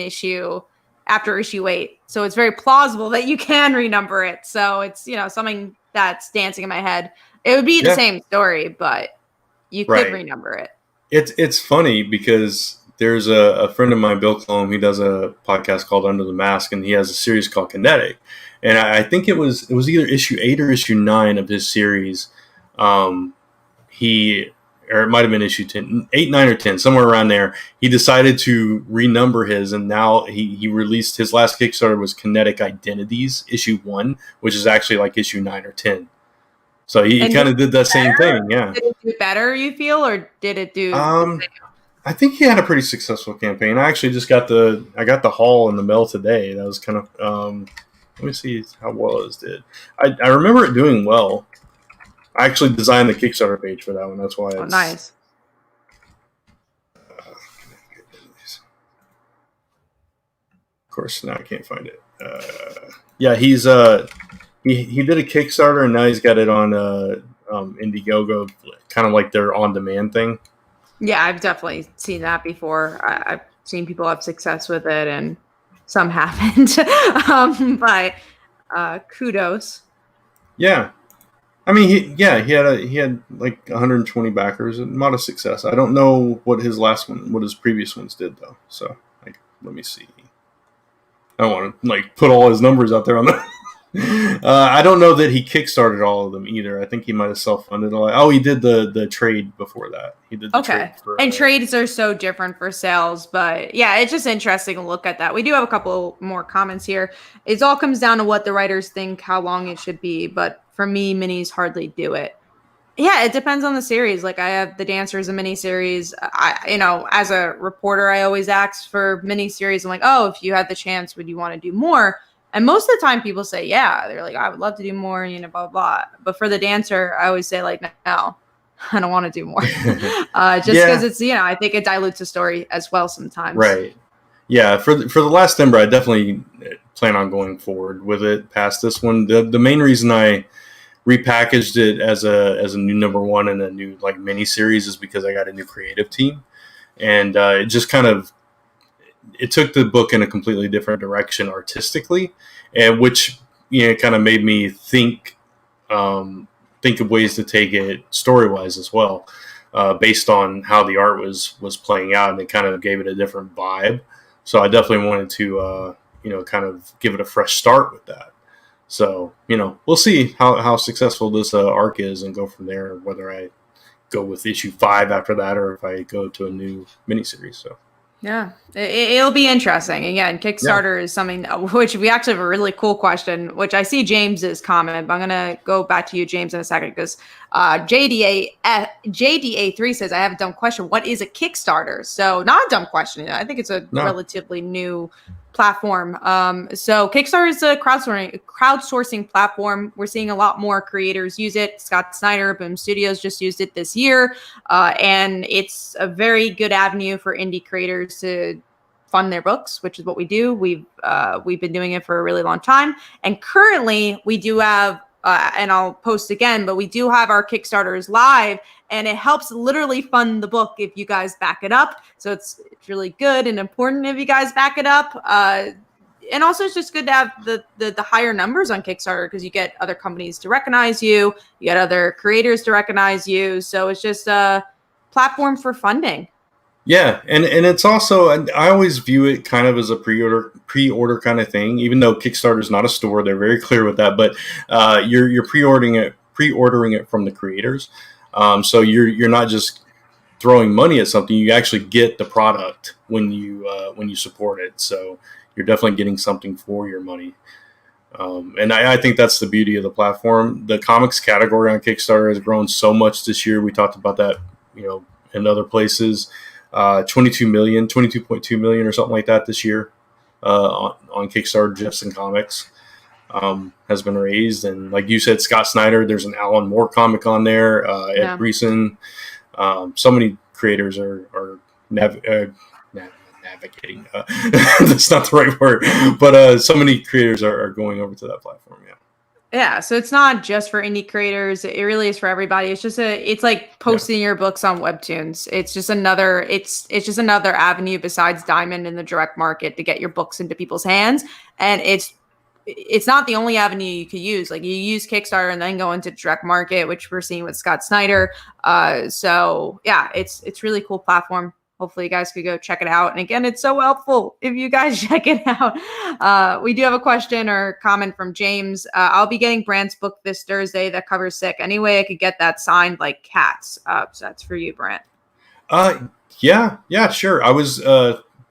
after issue 8. So it's very plausible that you can renumber it. So it's, something that's dancing in my head. It would be the same story, but you could renumber it. It's funny because there's a friend of mine, Bill Clome, he does a podcast called Under the Mask, and he has a series called Kinetic. And I think it was either issue 8 or issue 9 of his series. Or it might have been issue 10, 8, 9, or 10, somewhere around there. He decided to renumber his, and now he released his last Kickstarter was Kinetic Identities, issue 1, which is actually like issue 9 or 10. So he kind of did that same thing, yeah. Did it do better, you feel, or did it do? I think he had a pretty successful campaign. I actually just got the haul in the mail today. That was kind of let me see how well it did. I remember it doing well. I actually designed the Kickstarter page for that one. That's why it's nice. Of course, now I can't find it. He's he did a Kickstarter, and now he's got it on Indiegogo, kind of like their on-demand thing. Yeah, I've definitely seen that before. I've seen people have success with it, and some haven't. But kudos. Yeah. I mean, he had like 120 backers, a modest success. I don't know what his previous ones did though. So let me see. I don't want to like put all his numbers out there on the. I don't know that he kickstarted all of them either. I think he might have self-funded all. Oh, he did the trade before that. He did the trade and trades are so different for sales, but yeah, it's just interesting to look at that. We do have a couple more comments here. It all comes down to what the writers think, how long it should be, but for me, minis hardly do it. Yeah, it depends on the series. Like I have the Dancers a miniseries. As a reporter, I always ask for miniseries. I'm like, oh, if you had the chance, would you want to do more? And most of the time, people say, yeah. They're like, I would love to do more. Blah blah. But for the Dancer, I always say like, no, I don't want to do more. Just because Yeah, it's I think it dilutes the story as well sometimes. right. Yeah, for the Last Ember, I definitely plan on going forward with it past this one. The main reason I repackaged it as a new number one and a new like mini series is because I got a new creative team, and it just kind of it took the book in a completely different direction artistically, and which kind of made me think of ways to take it story wise as well, based on how the art was playing out, and it kind of gave it a different vibe. So I definitely wanted to kind of give it a fresh start with that. So, we'll see how successful this arc is and go from there, whether I go with issue 5 after that or if I go to a new miniseries. So, Yeah, it'll be interesting. Again, yeah. Kickstarter is something which we actually have a really cool question, which I see James's comment, but I'm going to go back to you, James, in a second because JDA3 says, I have a dumb question. What is a Kickstarter? So not a dumb question. I think it's a No. relatively new platform. So Kickstarter is a crowdsourcing platform. We're seeing a lot more creators use it. Scott Snyder, Boom Studios just used it this year. And it's a very good avenue for indie creators to fund their books, which is what we do. We've been doing it for a really long time. And currently we do have, and I'll post again, but we do have our Kickstarters live, and it helps literally fund the book if you guys back it up. So it's really good and important if you guys back it up. And also it's just good to have the higher numbers on Kickstarter because you get other companies to recognize you, you get other creators to recognize you. So it's just a platform for funding. Yeah, and it's also, I always view it kind of as a pre-order kind of thing. Even though Kickstarter is not a store, they're very clear with that. But you're pre-ordering it from the creators, so you're not just throwing money at something. You actually get the product when you support it. So you're definitely getting something for your money. And I think that's the beauty of the platform. The comics category on Kickstarter has grown so much this year. We talked about that, in other places. 22.2 million or something like that this year on Kickstarter, just in comics, has been raised. And like you said, Scott Snyder, there's an Alan Moore comic on there, Ed Brisson. So many creators are navigating. That's not the right word, but so many creators are going over to that platform. Yeah. Yeah, so it's not just for indie creators. It really is for everybody. It's like posting your books on Webtoons. It's just another avenue besides Diamond in the direct market to get your books into people's hands. And it's not the only avenue you could use. Like you use Kickstarter and then go into direct market, which we're seeing with Scott Snyder. So yeah, it's really cool platform. Hopefully you guys could go check it out. And again, it's so helpful if you guys check it out. We do have a question or comment from James. I'll be getting Brant's book this Thursday that covers Sick. Any way I could get that signed like Cats? So that's for you, Brant. Yeah, sure. I was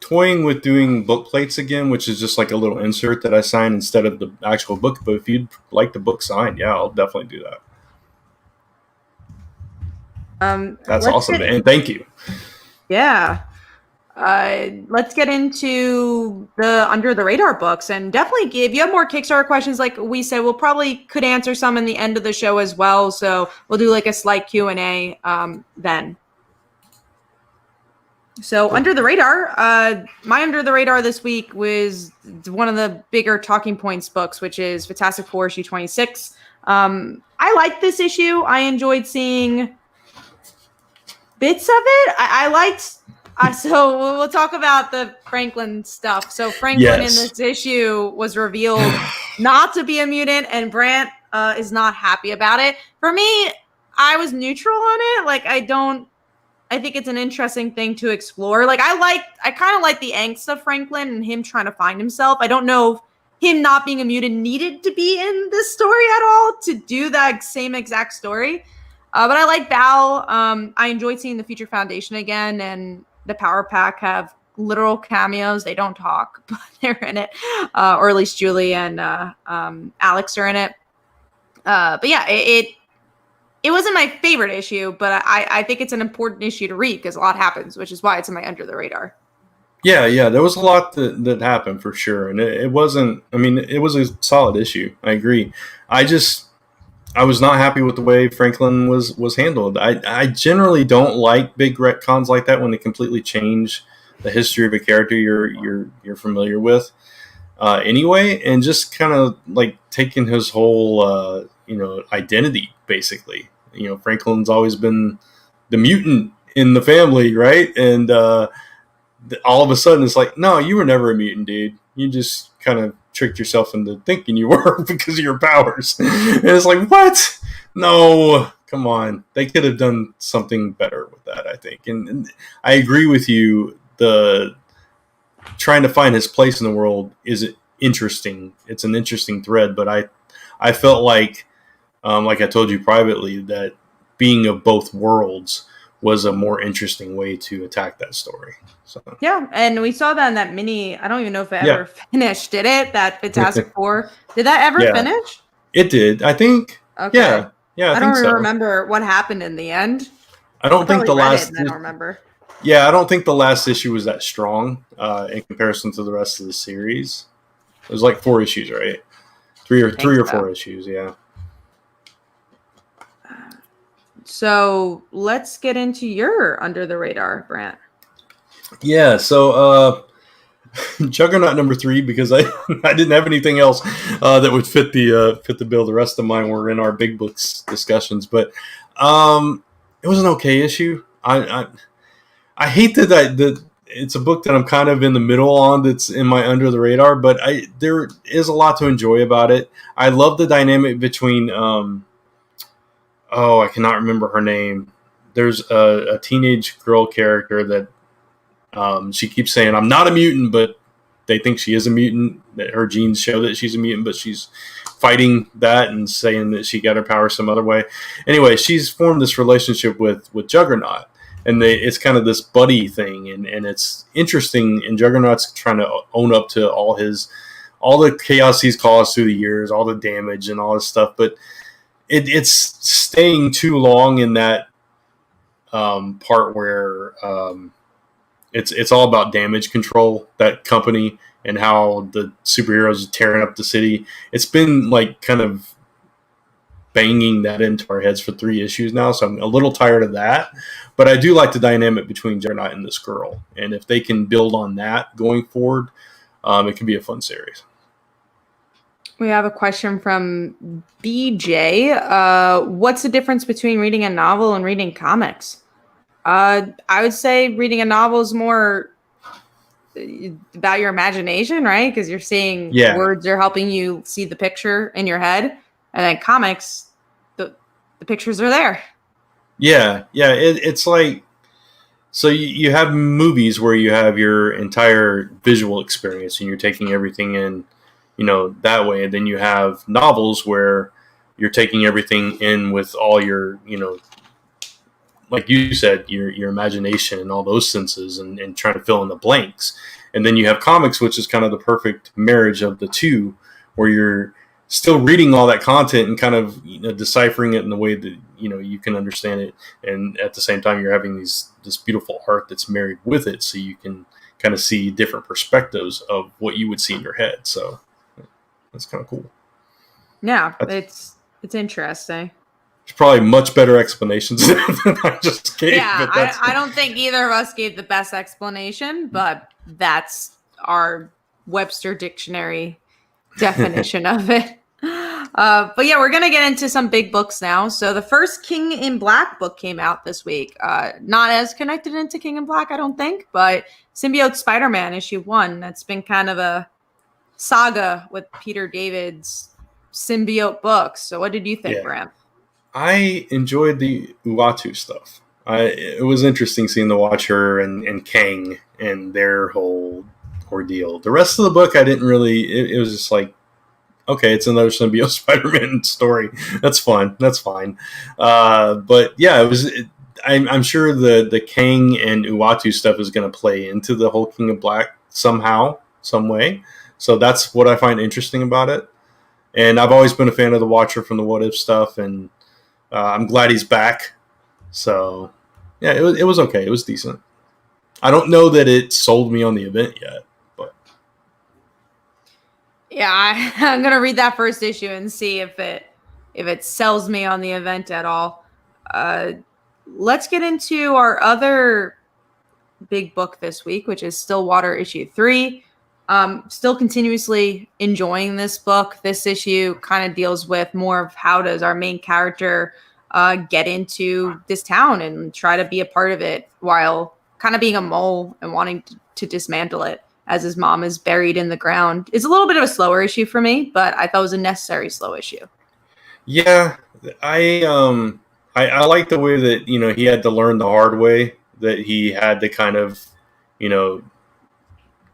toying with doing book plates again, which is just like a little insert that I sign instead of the actual book. But if you'd like the book signed, yeah, I'll definitely do that. That's awesome, man. Thank you. Yeah. Let's get into the under the radar books, and definitely if you have more Kickstarter questions, like we said, we'll probably could answer some in the end of the show as well. So we'll do like a slight Q&A then. So under the radar, my under the radar this week was one of the bigger talking points books, which is Fantastic Four issue 26. I liked this issue. I enjoyed seeing bits of it. I liked. So we'll talk about the Franklin stuff. So Franklin in this issue was revealed not to be a mutant, and Brant is not happy about it. For me, I was neutral on it. Like I think it's an interesting thing to explore. Like I kind of like the angst of Franklin and him trying to find himself. I don't know if him not being a mutant needed to be in this story at all to do that same exact story. But I like Val. I enjoyed seeing the Future Foundation again, and the Power Pack have literal cameos. They don't talk, but they're in it. Or at least Julie and Alex are in it. But yeah, it it wasn't my favorite issue, but I think it's an important issue to read because a lot happens, which is why it's in my under the radar. Yeah, there was a lot that happened for sure, and it wasn't. I mean, it was a solid issue. I agree. I was not happy with the way Franklin was handled. I generally don't like big retcons like that when they completely change the history of a character you're familiar with. Anyway, and just kind of like taking his whole identity basically. Franklin's always been the mutant in the family, right? And all of a sudden it's like, no, you were never a mutant, dude. You just kind of tricked yourself into thinking you were because of your powers. And it's like, what? No, come on. They could have done something better with that, I think. And I agree with you. The trying to find his place in the world is interesting. It's an interesting thread, but I felt like I told you privately, that being of both worlds was a more interesting way to attack that story. So yeah, and we saw that in that mini. I don't even know if it ever finished. Did it? That Fantastic Four. Did that ever finish? It did. I think. Okay. Yeah. I think don't remember what happened in the end. I don't think the last. I don't remember. Yeah, I don't think the last issue was that strong in comparison to the rest of the series. It was like 4 issues, right? Three or 4 issues. Yeah. So let's get into your under the radar, Brant. Yeah, so Juggernaut number 3, because I didn't have anything else that would fit the bill. The rest of mine were in our big books discussions, but it was an okay issue. I hate that it's a book that I'm kind of in the middle on. That's in my under the radar, but there is a lot to enjoy about it. I love the dynamic between I cannot remember her name. There's a teenage girl character that she keeps saying, I'm not a mutant, but they think she is a mutant, that her genes show that she's a mutant, but she's fighting that and saying that she got her power some other way. Anyway, she's formed this relationship with Juggernaut, and it's kind of this buddy thing, and it's interesting, and Juggernaut's trying to own up to all the chaos he's caused through the years, all the damage and all this stuff, but it's staying too long in that part where it's all about damage control, that company, and how the superheroes are tearing up the city. It's been like kind of banging that into our heads for 3 issues now, so I'm a little tired of that. But I do like the dynamic between Juggernaut and this girl, and if they can build on that going forward, it can be a fun series. We have a question from BJ. What's the difference between reading a novel and reading comics? I would say reading a novel is more about your imagination, right? Because you're seeing words are helping you see the picture in your head. And then comics, the pictures are there. Yeah. It's like, so you have movies where you have your entire visual experience and you're taking everything in, that way. And then you have novels where you're taking everything in with all your, like you said, your imagination and all those senses and trying to fill in the blanks. And then you have comics, which is kind of the perfect marriage of the two, where you're still reading all that content and kind of deciphering it in the way that you can understand it, and at the same time you're having this beautiful art that's married with it, so you can kind of see different perspectives of what you would see in your head. So that's kind of cool. Yeah, it's interesting. There's probably much better explanations than I just gave. Yeah, I don't think either of us gave the best explanation, but that's our Webster Dictionary definition of it. But yeah, we're going to get into some big books now. So the first King in Black book came out this week. Not as connected into King in Black, I don't think, but Symbiote Spider-Man issue 1. That's been kind of a saga with Peter David's symbiote books. So what did you think, Bram? I enjoyed the Uatu stuff. It was interesting seeing the Watcher and Kang and their whole ordeal. The rest of the book, I didn't really. It was just like, okay, it's another Symbiote Spider-Man story. That's fun. That's fine. But yeah, it was. I'm sure the Kang and Uatu stuff is going to play into the whole King of Black somehow, some way. So that's what I find interesting about it. And I've always been a fan of the Watcher from the What If stuff, and I'm glad he's back. So, yeah, it was okay. It was decent. I don't know that it sold me on the event yet, but Yeah, I'm gonna read that first issue and see if it sells me on the event at all. Let's get into our other big book this week, which is Stillwater issue 3. Still continuously enjoying this book. This issue kind of deals with more of how does our main character get into this town and try to be a part of it while kind of being a mole and wanting to dismantle it as his mom is buried in the ground. It's a little bit of a slower issue for me, but I thought it was a necessary slow issue. yeah, I like the way that he had to learn the hard way, that he had to kind of you know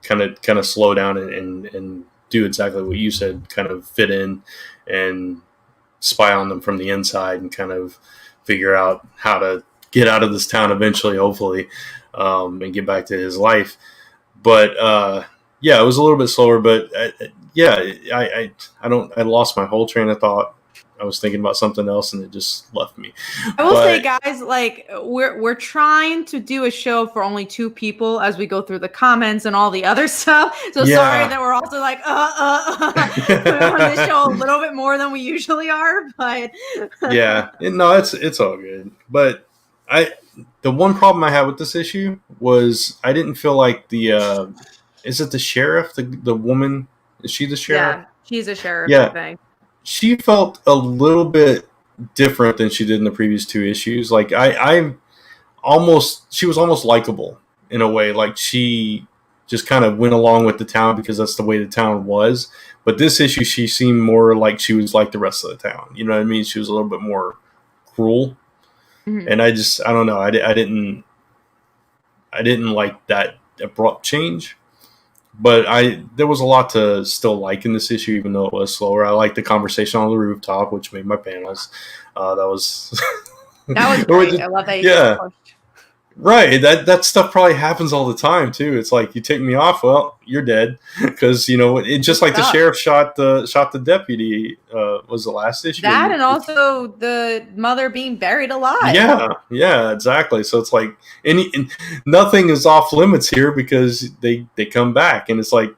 kind of slow down and do exactly what you said, kind of fit in and spy on them from the inside and kind of figure out how to get out of this town eventually, hopefully, and get back to his life. But yeah, it was a little bit slower. But yeah, I lost my whole train of thought. I was thinking about something else and it just left me. I will say, guys, like we're trying to do a show for only 2 people as we go through the comments and all the other stuff. So sorry that we're also like we're on this show a little bit more than we usually are, but yeah, no, it's all good. But the one problem I had with this issue was I didn't feel like the is it the sheriff, the woman, is she the sheriff? Yeah, she's a sheriff, yeah. I think. She felt a little bit different than she did in the previous 2 issues. Like she was almost likable in a way. Like she just kind of went along with the town because that's the way the town was. But this issue, she seemed more like she was like the rest of the town. You know what I mean? She was a little bit more cruel. Mm-hmm. And I don't know. I didn't like that abrupt change. But there was a lot to still like in this issue, even though it was slower. I liked the conversation on the rooftop, which made my panels. That was great. I love that. Yeah, right. That stuff probably happens all the time too. It's like you take me off, well, you're dead, because it just like the sheriff shot the deputy. Was the last issue that, and also the mother being buried alive. Yeah, exactly. So it's like nothing is off limits here because they come back, and it's like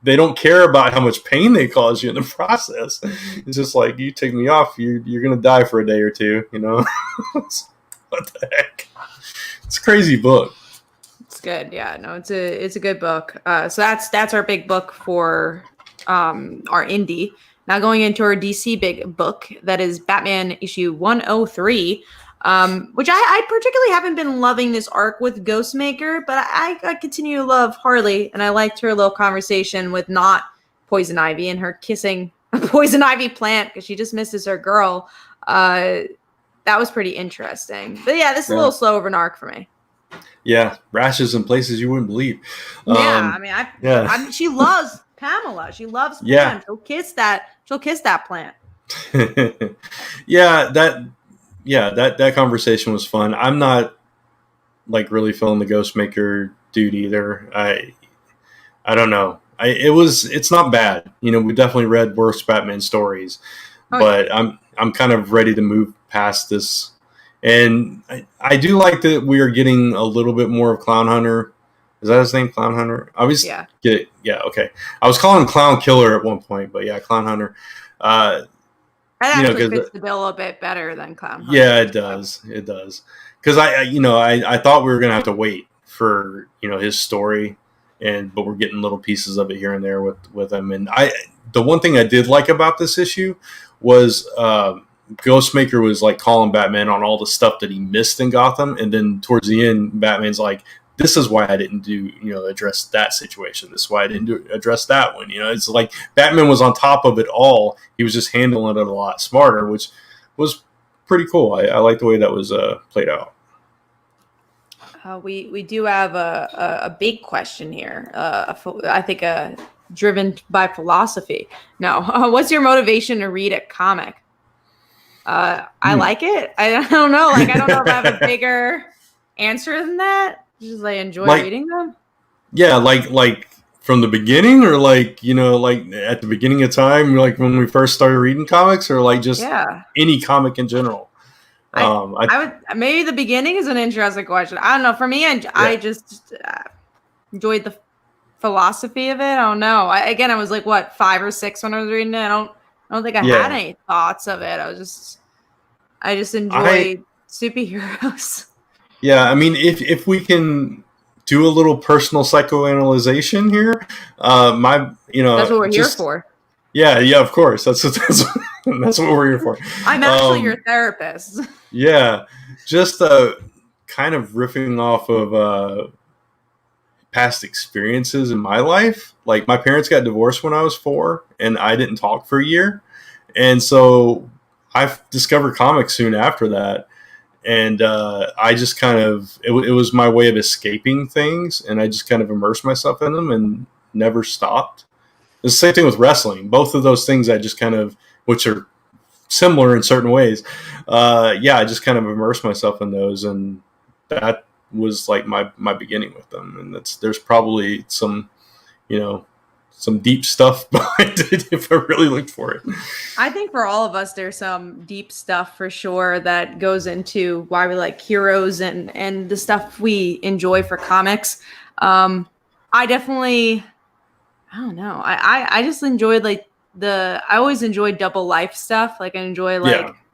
they don't care about how much pain they cause you in the process. It's just like, you take me off, you're gonna die for a day or two. What the heck? It's a crazy book. It's good. Yeah, no, it's a good book. So that's our big book for our indie. Now going into our DC big book, that is Batman issue 103, which I particularly haven't been loving this arc with Ghostmaker, but I continue to love Harley, and I liked her little conversation with not Poison Ivy and her kissing a Poison Ivy plant because she just misses her girl. That was pretty interesting. But yeah, this is a little slow of an arc for me. Yeah, rashes in places you wouldn't believe. She loves Pamela. She loves Pam. Yeah. She'll kiss that plant. that conversation was fun. I'm not like really feeling the Ghostmaker dude either. I don't know. It's not bad. We definitely read worse Batman stories, but I'm kind of ready to move past this. And I do like that we are getting a little bit more of Clown Hunter. Is that his name, Clown Hunter? Okay. I was calling him Clown Killer at one point, but yeah, Clown Hunter. That actually fits the bill a bit better than Clown Hunter. Yeah, it does. It does. Because I thought we were gonna have to wait for his story, but we're getting little pieces of it here and there with him. And the one thing I did like about this issue was Ghostmaker was like calling Batman on all the stuff that he missed in Gotham, and then towards the end, Batman's like, "This is why I didn't address that situation. This is why I didn't address that one." It's like Batman was on top of it all. He was just handling it a lot smarter, which was pretty cool. I like the way that was played out. We do have a big question here. I think driven by philosophy. Now, what's your motivation to read a comic? I like it. I don't know. I don't know if I have a bigger answer than that. Just enjoy reading them. Yeah, like from the beginning, or like at the beginning of time, like when we first started reading comics, or like just any comic in general. I would maybe the beginning is an interesting question. I don't know. For me, I just enjoyed the philosophy of it. I don't know. I was like what 5 or 6 when I was reading it. I don't think I had any thoughts of it. I just enjoy superheroes. Yeah, I mean, if we can do a little personal psychoanalyzation here, That's what we're here for. Yeah, of course. That's what we're here for. I'm actually your therapist. Yeah, just kind of riffing off of past experiences in my life. Like my parents got divorced when I was 4, and I didn't talk for a year, and so I discovered comics soon after that. And I just kind of it was my way of escaping things, and I just kind of immersed myself in them and never stopped. It's the same thing with wrestling. Both of those things I just kind of, which are similar in certain ways. I just kind of immersed myself in those, and that was like my beginning with them. And there's probably some deep stuff behind it if I really looked for it. I think for all of us, there's some deep stuff for sure that goes into why we like heroes and the stuff we enjoy for comics. I don't know. I just enjoyed I always enjoyed double life stuff. Like I enjoy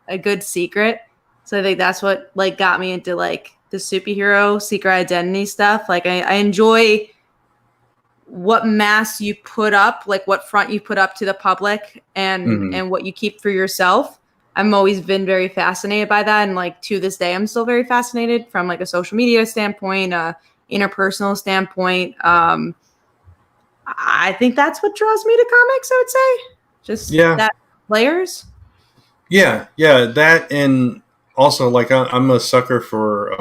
a good secret. So I think that's what like got me into like the superhero secret identity stuff. Like I enjoy what mask you put up, like what front you put up to the public and what you keep for yourself. I've always been very fascinated by that. And like to this day, I'm still very fascinated from like a social media standpoint, interpersonal standpoint. I think that's what draws me to comics, I would say. Just that players. Yeah. That, and also like I'm a sucker for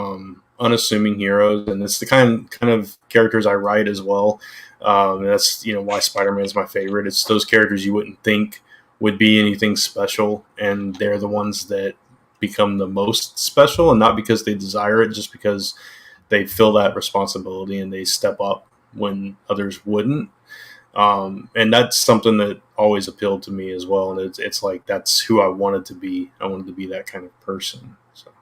unassuming heroes, and it's the kind of characters I write as well. That's why Spider-Man is my favorite. It's those characters you wouldn't think would be anything special, and they're the ones that become the most special, and not because they desire it, just because they feel that responsibility and they step up when others wouldn't. And that's something that always appealed to me as well. And it's like that's who I wanted to be. I wanted to be that kind of person. So.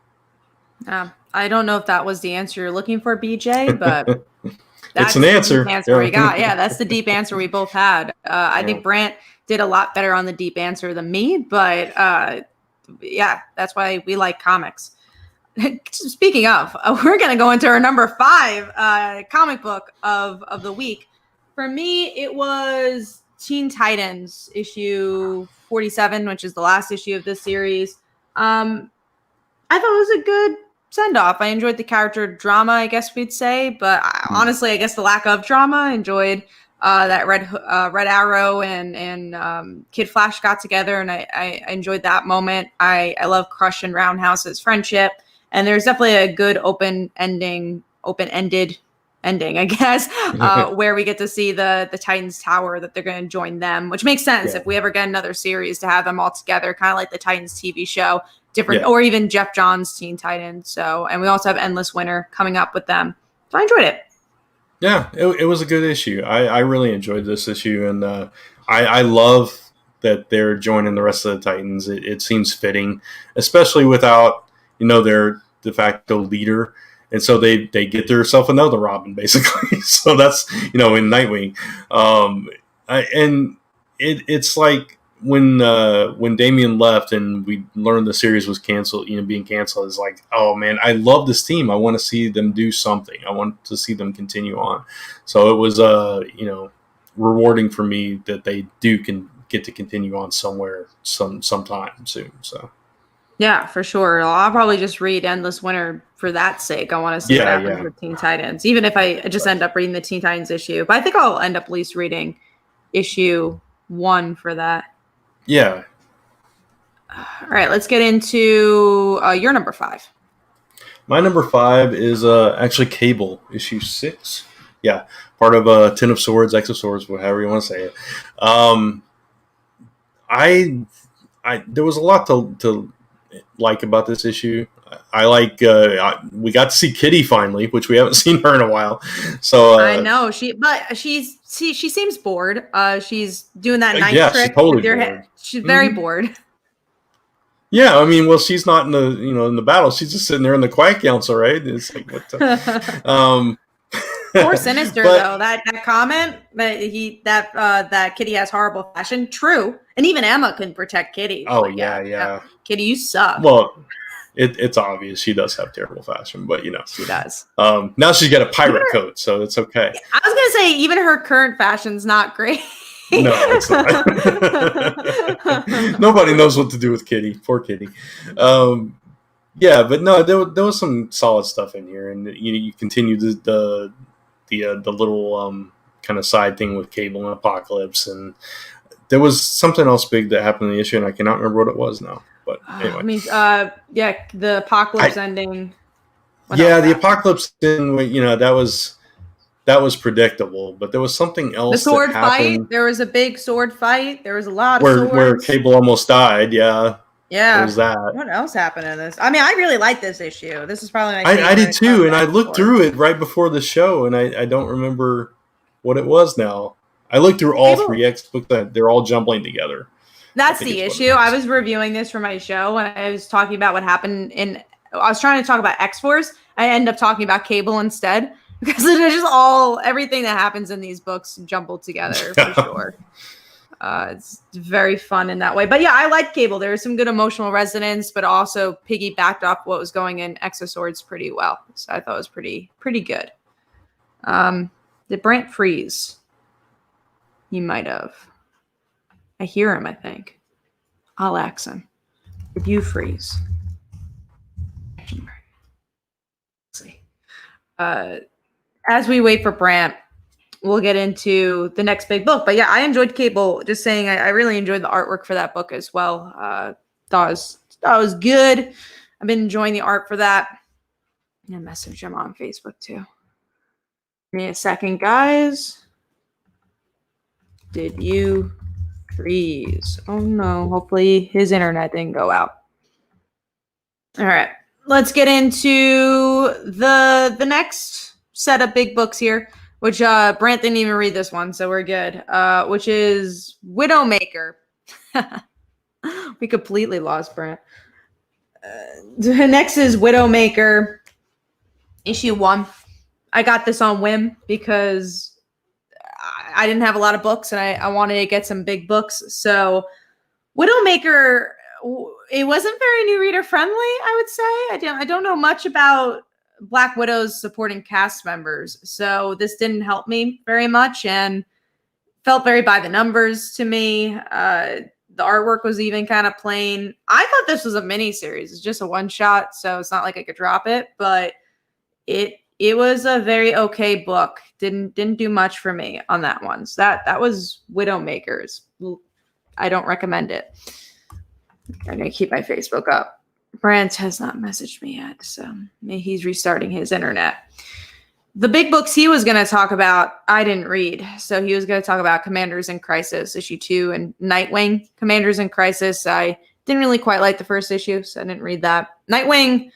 I don't know if that was the answer you're looking for, BJ, but it's an answer. We got. Yeah, that's the deep answer we both had. I think Brant did a lot better on the deep answer than me, but that's why we like comics. Speaking of, we're going to go into our number 5 comic book of the week. For me, it was Teen Titans issue 47, which is the last issue of this series. I thought it was a good send-off. I enjoyed the character drama, I guess we'd say, but honestly, I guess the lack of drama. I enjoyed that Red Arrow and Kid Flash got together, and I enjoyed that moment. I love Crush and Roundhouse's friendship, and there's definitely a good open-ended ending, I guess, where we get to see the Titans Tower, that they're going to join them, which makes sense if we ever get another series to have them all together, kind of like the Titans TV show, or even Jeff Johns' Teen Titans. So, and we also have Endless Winter coming up with them. So I enjoyed it. Yeah, it was a good issue. I really enjoyed this issue, and I love that they're joining the rest of the Titans. It seems fitting, especially without their de facto leader. And so they get themselves another Robin, basically. So that's, in Nightwing. It's like when Damian left and we learned the series was canceled, being canceled, is like, oh man, I love this team. I want to see them do something. I want to see them continue on. So it was, rewarding for me that they can get to continue on somewhere sometime soon. So. Yeah, for sure. I'll probably just read Endless Winter for that sake. I want to see what happens with Teen Titans, even if I just end up reading the Teen Titans issue. But I think I'll end up at least reading issue 1 for that. Yeah. All right, let's get into your number 5. My number 5 is actually Cable, issue 6. Yeah, part of Ten of Swords, X of Swords, whatever you want to say it. There was a lot to like about this issue. I like we got to see Kitty finally, which we haven't seen her in a while. So I know she seems bored. She's doing that night trick she's totally with your bored. head. She's very bored. Yeah, I mean, well, she's not in the battle. She's just sitting there in the Quiet Council, right? It's like what the, Poor Sinister but though. That comment that Kitty has horrible fashion. True, and even Emma can protect Kitty. oh Like, yeah, yeah. Kitty, you suck. Well, it's obvious she does have terrible fashion, but She does. now she's got a pirate coat, so it's okay. I was gonna say even her current fashion's not great. No, it's not. Nobody knows what to do with Kitty. Poor Kitty. Yeah, but no, there was some solid stuff in here, and you continue the little kind of side thing with Cable and Apocalypse, and there was something else big that happened in the issue, and I cannot remember what it was now. But anyway, I mean, the Apocalypse ending. Yeah, the Apocalypse ending. That was predictable, but there was something else. The sword that happened fight. There was a big sword fight. There was a lot of swords. Where Cable almost died. Yeah. Yeah. There was that. What else happened in this? I mean, I really like this issue. This is probably my favorite. I did too, and I looked through it right before the show, and I don't remember what it was now. I looked through all three X books. They're all jumbling together. That's the issue. I was reviewing this for my show, and I was talking about what happened I was trying to talk about X-Force. I ended up talking about Cable instead. Because it's just everything that happens in these books jumbled together for sure. It's very fun in that way. But yeah, I like Cable. There was some good emotional resonance, but also piggybacked off what was going in Exoswords pretty well. So I thought it was pretty good. Did Brant freeze? He might have. I hear him, I think. I'll ask him. Did you freeze? Let's see. As we wait for Brant, we'll get into the next big book. But yeah, I enjoyed Cable. Just saying, I really enjoyed the artwork for that book as well. Thought it was good. I've been enjoying the art for that. And message him on Facebook too. Give me a second, guys. Did you freeze? Oh no, hopefully his internet didn't go out. All right, let's get into the next set of big books here, which Brant didn't even read this one, so we're good. Which is Widowmaker. We completely lost Brant. Next is Widowmaker, issue 1. I got this on whim because I didn't have a lot of books and I wanted to get some big books. So Widowmaker, it wasn't very new reader friendly, I would say. I don't know much about Black Widow's supporting cast members, so this didn't help me very much and felt very by the numbers to me. The artwork was even kind of plain. I thought this was a mini series. It's just a one shot, so it's not like I could drop it, but it was a very okay book. Didn't do much for me on that one. So that was Widowmakers. I don't recommend it. I'm gonna keep my Facebook up. Brant has not messaged me yet, so maybe he's restarting his internet. The big books he was going to talk about, I didn't read. So he was going to talk about Commanders in Crisis, issue 2, and Nightwing. Commanders in Crisis, I didn't really quite like the first issue, so I didn't read that. Nightwing,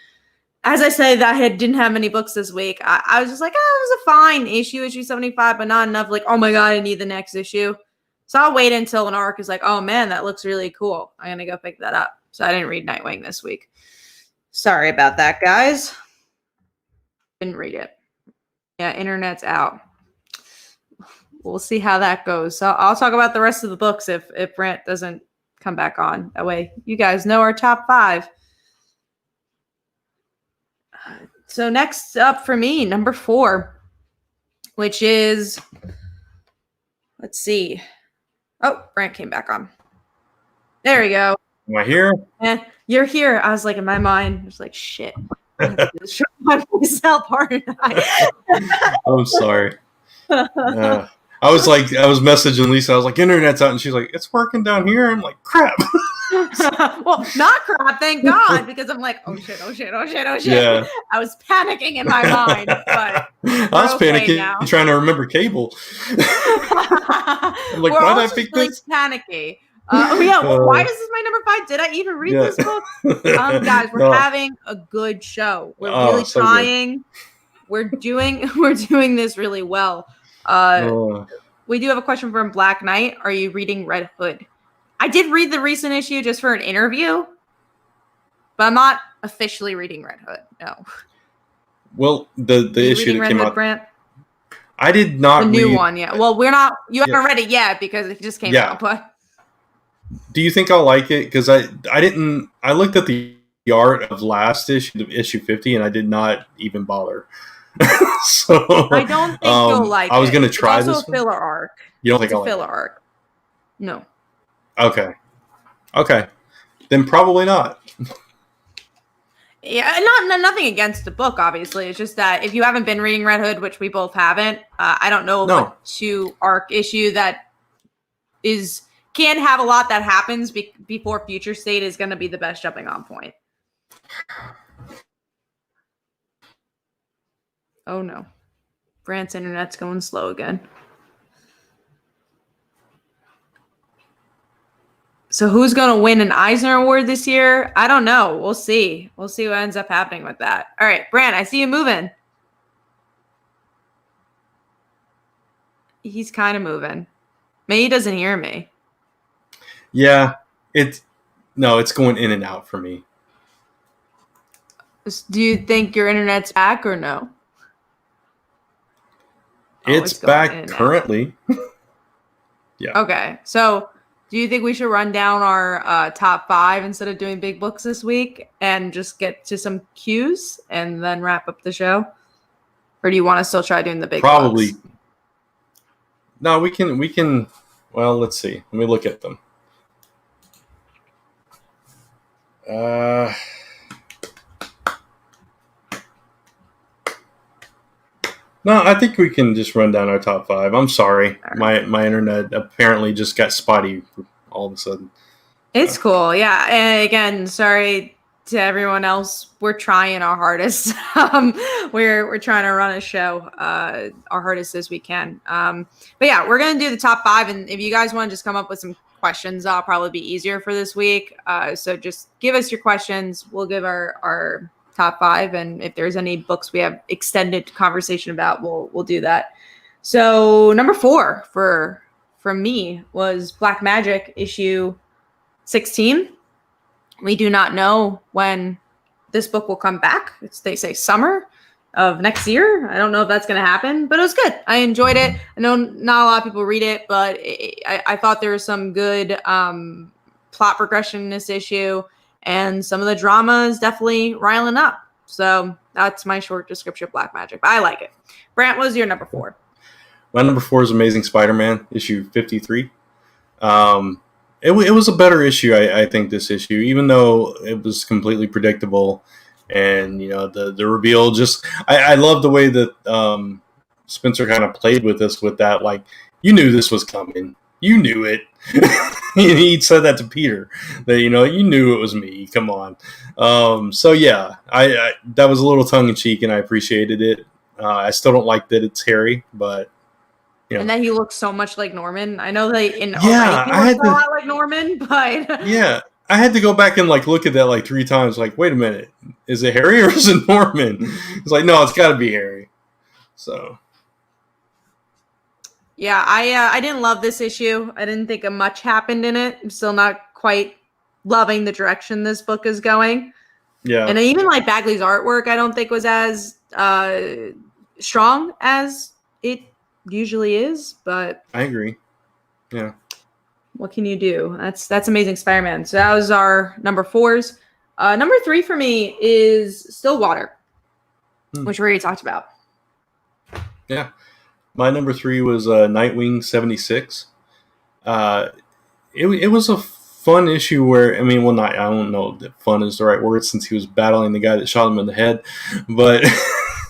as I said, didn't have many books this week. I was just like, oh, it was a fine issue 75, but not enough. Like, oh my God, I need the next issue. So I'll wait until an arc is like, oh man, that looks really cool. I'm going to go pick that up. So I didn't read Nightwing this week. Sorry about that, guys. Didn't read it. Yeah, internet's out. We'll see how that goes. So I'll talk about the rest of the books if Brent doesn't come back on. That way you guys know our top 5. So next up for me, number 4, which is, let's see. Oh, Brent came back on. There we go. Am I here? You're here. I was like, in my mind, I was like, shit. Show myself hard. I'm sorry. I was messaging Lisa. I was like, internet's out, and she's like, it's working down here. I'm like, crap. Well, not crap, thank God, because I'm like, oh shit. Yeah. I was panicking in my mind, but I was panicking now. Trying to remember Cable. I'm like, why did I pick this? Panicky. Why is this my number 5? Did I even read this book? Guys, we're having a good show. We're really trying. We're doing this really well. We do have a question from Black Knight. Are you reading Red Hood? I did read the recent issue just for an interview. but I'm not officially reading Red Hood. No. Well, the issue that Red came Hood, out, Brant? I did not The new read. one, yeah. Well, we're not. You haven't read it yet because it just came out. But do you think I'll like it? Because I didn't. I looked at the art of last issue 50, and I did not even bother. So I don't think you'll like it. I was going to try it's also this a filler arc. You don't think it's I'll a filler like it? arc? No. Okay. Then probably not. Yeah, nothing against the book, obviously. It's just that if you haven't been reading Red Hood, which we both haven't, I don't know if a 2-arc issue that can have a lot that happens before Future State is going to be the best jumping on point. Oh no. Brant's internet's going slow again. So who's going to win an Eisner Award this year? I don't know. We'll see. We'll see what ends up happening with that. All right, Brant, I see you moving. He's kind of moving. Maybe he doesn't hear me. Yeah, it's going in and out for me. Do you think your internet's back or no? It's back currently. Yeah. Okay, so do you think we should run down our top 5 instead of doing big books this week and just get to some cues and then wrap up the show? Or do you want to still try doing the big Probably. books? No, we can. Well, let's see. Let me look at them. No, I think we can just run down our top 5. I'm sorry. Right. My internet apparently just got spotty all of a sudden. It's cool. Yeah. And again, sorry to everyone else. We're trying our hardest. We're trying to run a show our hardest as we can. But yeah, we're going to do the top 5. And if you guys want to just come up with some questions, that'll probably be easier for this week. So just give us your questions. We'll give our top 5, and if there's any books we have extended conversation about, we'll do that. So number 4 from me was Black Magic issue 16. We do not know when this book will come back. They say summer of next year. I don't know if that's going to happen, but it was good. I enjoyed it. I know not a lot of people read it, but I thought there was some good plot progression in this issue. And some of the drama is definitely riling up. So that's my short description of Black Magic. But I like it. Brant, what was your number 4? My number 4 is Amazing Spider-Man, issue 53. It was a better issue, I think, this issue, even though it was completely predictable. And, the reveal just... I love the way that Spencer kind of played with us with that. Like, you knew this was coming. You knew it. He said that to Peter, that you knew it was me. Come on. So yeah, I that was a little tongue in cheek, and I appreciated it. I still don't like that it's Harry, but and that he looks so much like Norman. I know they he looks a lot like Norman, but yeah, I had to go back and look at that 3 times. Wait a minute, is it Harry or is it Norman? It's no, it's got to be Harry. So. Yeah, I didn't love this issue. I didn't think much happened in it. I'm still not quite loving the direction this book is going. Yeah. And even Bagley's artwork, I don't think was as strong as it usually is, but I agree. Yeah. What can you do? That's Amazing Spider-Man. So that was our number 4s. Number 3 for me is Stillwater, which we already talked about. Yeah. My number 3 was Nightwing 76. It was a fun issue where, I don't know if fun is the right word since he was battling the guy that shot him in the head, but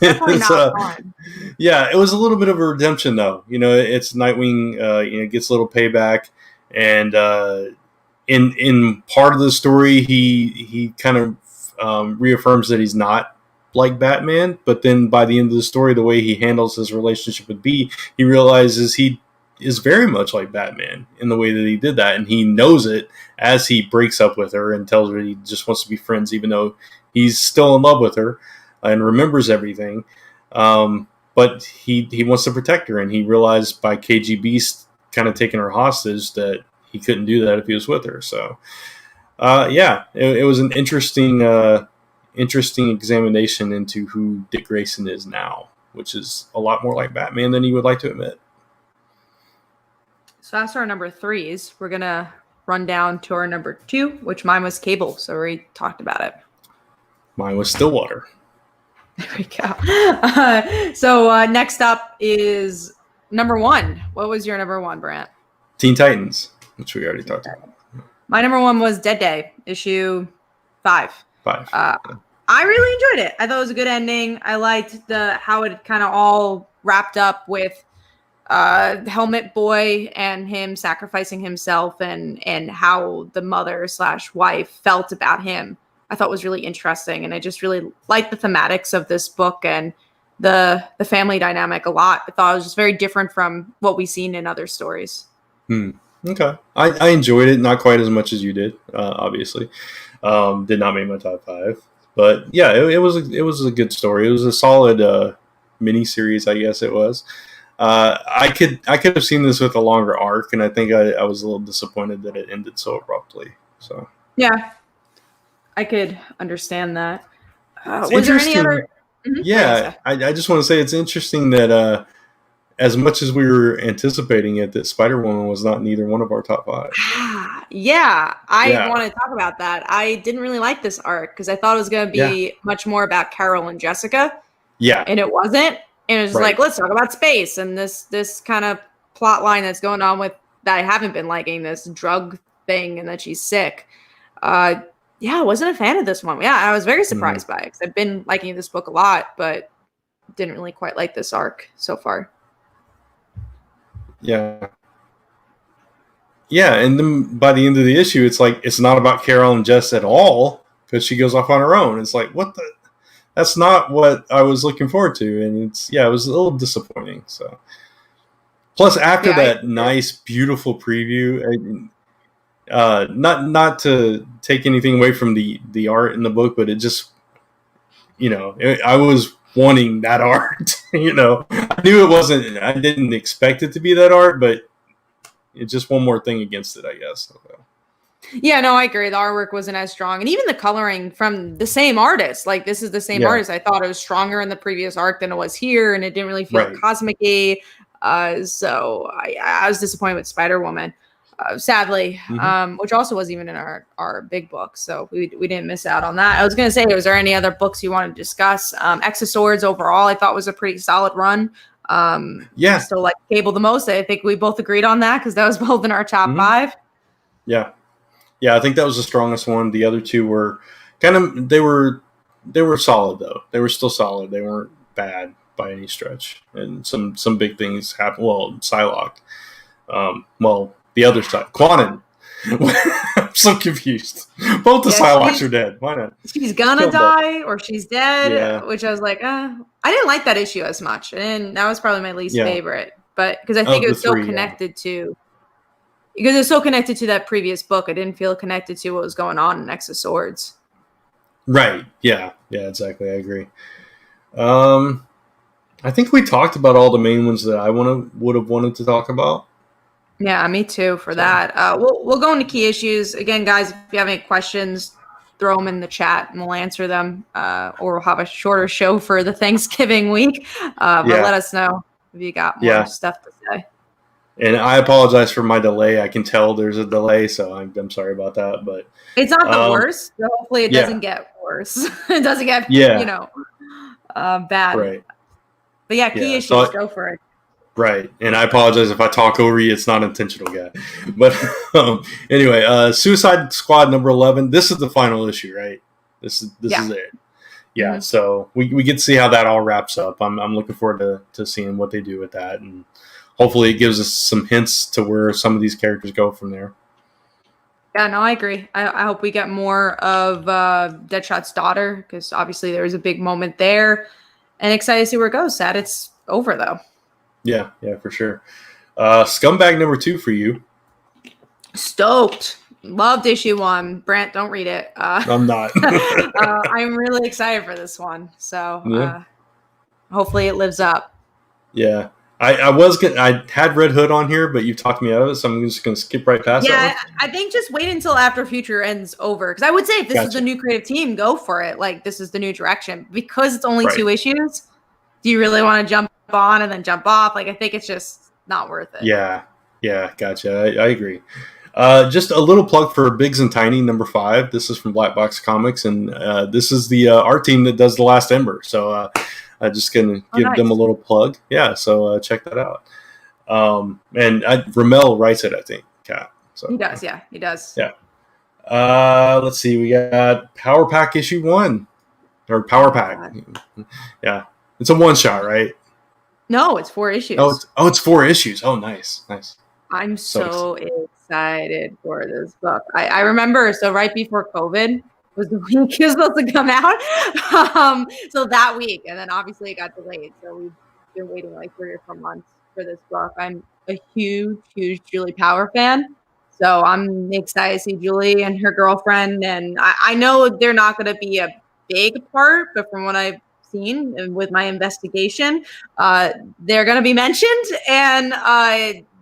it was, fun. Yeah, it was a little bit of a redemption though. It's Nightwing, gets a little payback, and in part of the story, he kind of reaffirms that he's not like Batman, but then by the end of the story, the way he handles his relationship with B, he realizes he is very much like Batman in the way that he did that, and he knows it as he breaks up with her and tells her he just wants to be friends, even though he's still in love with her and remembers everything. But he wants to protect her, and he realized by KGB kind of taking her hostage that he couldn't do that if he was with her. So it was an interesting examination into who Dick Grayson is now, which is a lot more like Batman than he would like to admit. So that's our number 3s. We're going to run down to our number 2, which mine was Cable. So we already talked about it. Mine was Stillwater. There we go. So next up is number 1. What was your number 1, Brant? Teen Titans, which we already talked about. My number 1 was Dead Day, issue 5. 5. I really enjoyed it. I thought it was a good ending. I liked how it kind of all wrapped up with Helmet Boy and him sacrificing himself and how the mother/wife felt about him. I thought was really interesting, and I just really liked the thematics of this book and the family dynamic a lot. I thought it was just very different from what we've seen in other stories. Okay. I enjoyed it, not quite as much as you did, obviously. Did not make my top 5. But yeah, it was a good story. It was a solid mini series, I guess it was. I could have seen this with a longer arc, and I think I was a little disappointed that it ended so abruptly. So yeah, I could understand that. Was there any other? Mm-hmm. Yeah, I just want to say it's interesting that as much as we were anticipating it, that Spider-Woman was not in either one of our top 5. I want to talk about that. I didn't really like this arc because I thought it was going to be much more about Carol and Jessica. Yeah, and it wasn't. And it was just like, let's talk about space and this kind of plot line that's going on with that I haven't been liking, this drug thing and that she's sick. I wasn't a fan of this one. Yeah, I was very surprised by it because I've been liking this book a lot, but didn't really quite like this arc so far. Yeah, and then by the end of the issue, it's like it's not about Carol and Jess at all because she goes off on her own. It's like, what the? That's not what I was looking forward to, and it was a little disappointing. So, plus after that nice, beautiful preview, not to take anything away from the art in the book, but it just, I was wanting that art. I knew it wasn't. I didn't expect it to be that art, but it's just one more thing against it, I guess. Yeah, no, I agree. The artwork wasn't as strong. And even the coloring from the same artist. Like, this is the same artist. I thought it was stronger in the previous arc than it was here, and it didn't really feel cosmic-y. So I was disappointed with Spider-Woman, sadly, which also wasn't even in our big book. So we didn't miss out on that. I was going to say, was there any other books you wanted to discuss? X of Swords overall, I thought was a pretty solid run. I still like Cable the most. I think we both agreed on that because that was both in our top 5. Yeah, I think that was the strongest one. The other two were they were solid though. They were still solid. They weren't bad by any stretch. And some big things happened. Well, Psylocke. The other side, Quanon. I'm so confused. Both the Psylocks are dead. Why not? She's gonna die or she's dead. Which I was like, I didn't like that issue as much, and that was probably my least favorite. But because I think it was so connected to. Because it's so connected to that previous book, I didn't feel connected to what was going on in X of Swords. Right. Yeah, exactly. I agree. I think we talked about all the main ones that I would have wanted to talk about. Yeah, me too for that. We'll go into key issues. Again, guys, if you have any questions, throw them in the chat and we'll answer them. Or we'll have a shorter show for the Thanksgiving week. But let us know if you got more stuff to say. And I apologize for my delay. I can tell there's a delay, so I'm sorry about that. But it's not the worst. So hopefully it doesn't get worse. It doesn't get bad. Right. But key issues, go for it. Right. And I apologize if I talk over you. It's not intentional, guy. But anyway, Suicide Squad number 11. This is the final issue, right? This is it. Yeah. Mm-hmm. So we get to see how that all wraps up. I'm looking forward to seeing what they do with that, and hopefully it gives us some hints to where some of these characters go from there. Yeah, no, I agree. I hope we get more of Deadshot's daughter, because obviously there was a big moment there. And excited to see where it goes. Sad it's over, though. Yeah, for sure. Scumbag number 2 for you. Stoked. Loved issue 1. Brant, don't read it. I'm not. I'm really excited for this one. So hopefully it lives up. Yeah. I had Red Hood on here, but you talked me out of it, so I'm just gonna skip right past that one. I think just wait until after Future ends over. Because I would say if this is the new creative team, go for it. Like, this is the new direction. Because it's only 2 issues, do you really want to jump on and then jump off? Like, I think it's just not worth it. Yeah, gotcha. I agree. Just a little plug for Biggs and Tiny #5. This is from Black Box Comics, and this is the art team that does The Last Ember. So I'm just going to give them a little plug. Yeah, so check that out. And Ramel writes it, I think, Kat. So, he does, yeah. He does. Yeah. Let's see. We got Power Pack issue 1. Or Power Pack. Yeah. It's a one-shot, right? No, it's 4 issues. It's 4 issues. Oh, nice. I'm so excited for this book. I remember, so right before COVID was the week it was supposed to come out. So that week, and then obviously it got delayed. So we've been waiting like 3 or 4 months for this book. I'm a huge Julie Power fan. So I'm excited to see Julie and her girlfriend. And I know they're not going to be a big part, but from what I've seen and with my investigation, they're going to be mentioned, and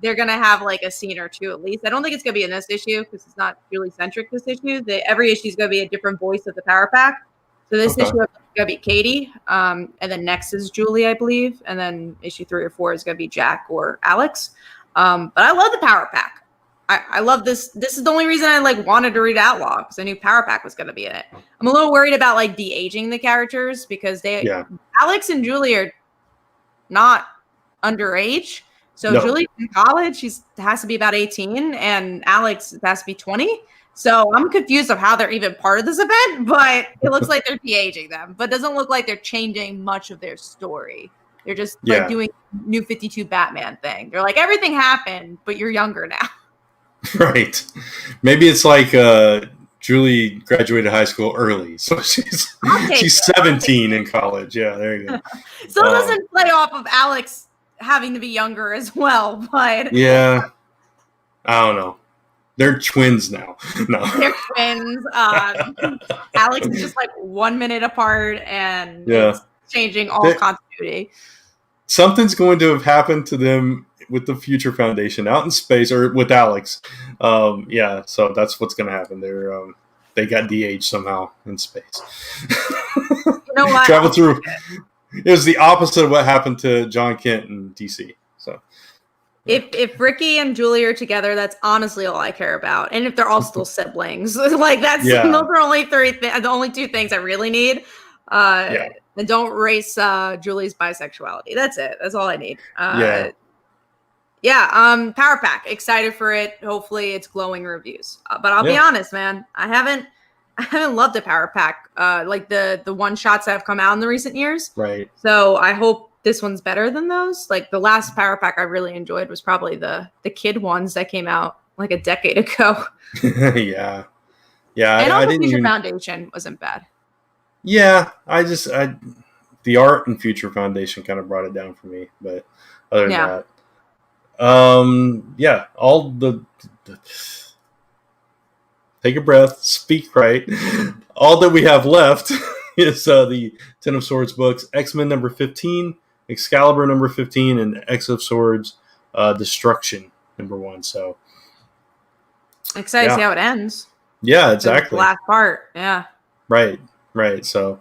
they're going to have like a scene or 2 at least. I don't think it's going to be in this issue because it's not Julie centric this issue. Every issue is going to be a different voice of the Power Pack. So this issue is going to be Katie, and then next is Julie, I believe, and then issue 3 or 4 is going to be Jack or Alex. But I love the Power Pack. I love this. This is the only reason I like wanted to read Outlaw, because I knew Power Pack was going to be in it. I'm a little worried about like de-aging the characters, because Alex and Julie are not underage. So Julie's in college. She has to be about 18, and Alex has to be 20. So I'm confused of how they're even part of this event, but it looks like they're de-aging them. But it doesn't look like they're changing much of their story. They're just like doing New 52 Batman thing. They're like, everything happened, but you're younger now. Right. Maybe it's like Julie graduated high school early, so she's 17 in college. Yeah, there you go. So it doesn't play off of Alex having to be younger as well, but yeah, I don't know. They're twins now. No, they're twins. Alex is just like 1 minute apart, and it's changing all continuity. Something's going to have happened to them with the Future Foundation out in space, or with Alex. So that's what's going to happen. They got de-aged somehow in space. You know what? Travel through. It was the opposite of what happened to John Kent in DC. So, if Ricky and Julie are together, that's honestly all I care about. And if they're all still siblings, like those are only the only 2 things I really need. And don't race Julie's bisexuality. That's it. That's all I need. Power Pack. Excited for it. Hopefully it's glowing reviews. But I'll be honest, man. I haven't loved the Power Pack. Like the one shots that have come out in the recent years. Right. So I hope this one's better than those. Like the last Power Pack I really enjoyed was probably the kid ones that came out like a decade ago. Yeah. And also Future Foundation wasn't bad. Yeah. The art in Future Foundation kind of brought it down for me. But other than that. All the take a breath, speak right. All that we have left is the Ten of Swords books, X-Men #15, Excalibur #15, and X of Swords Destruction #1. So excited to see how it ends. Yeah, exactly. The last part. Yeah. Right. So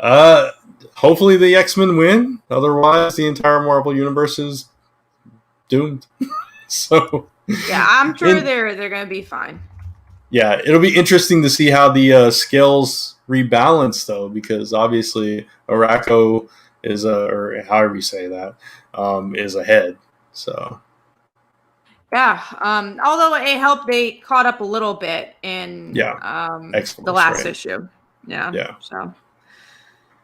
hopefully the X-Men win. Otherwise the entire Marvel universe is doomed. So I'm sure they're gonna be fine. Yeah, it'll be interesting to see how the scales rebalance, though, because obviously Araco is or however you say that, is ahead. So although it helped, they caught up a little bit in the last issue. So all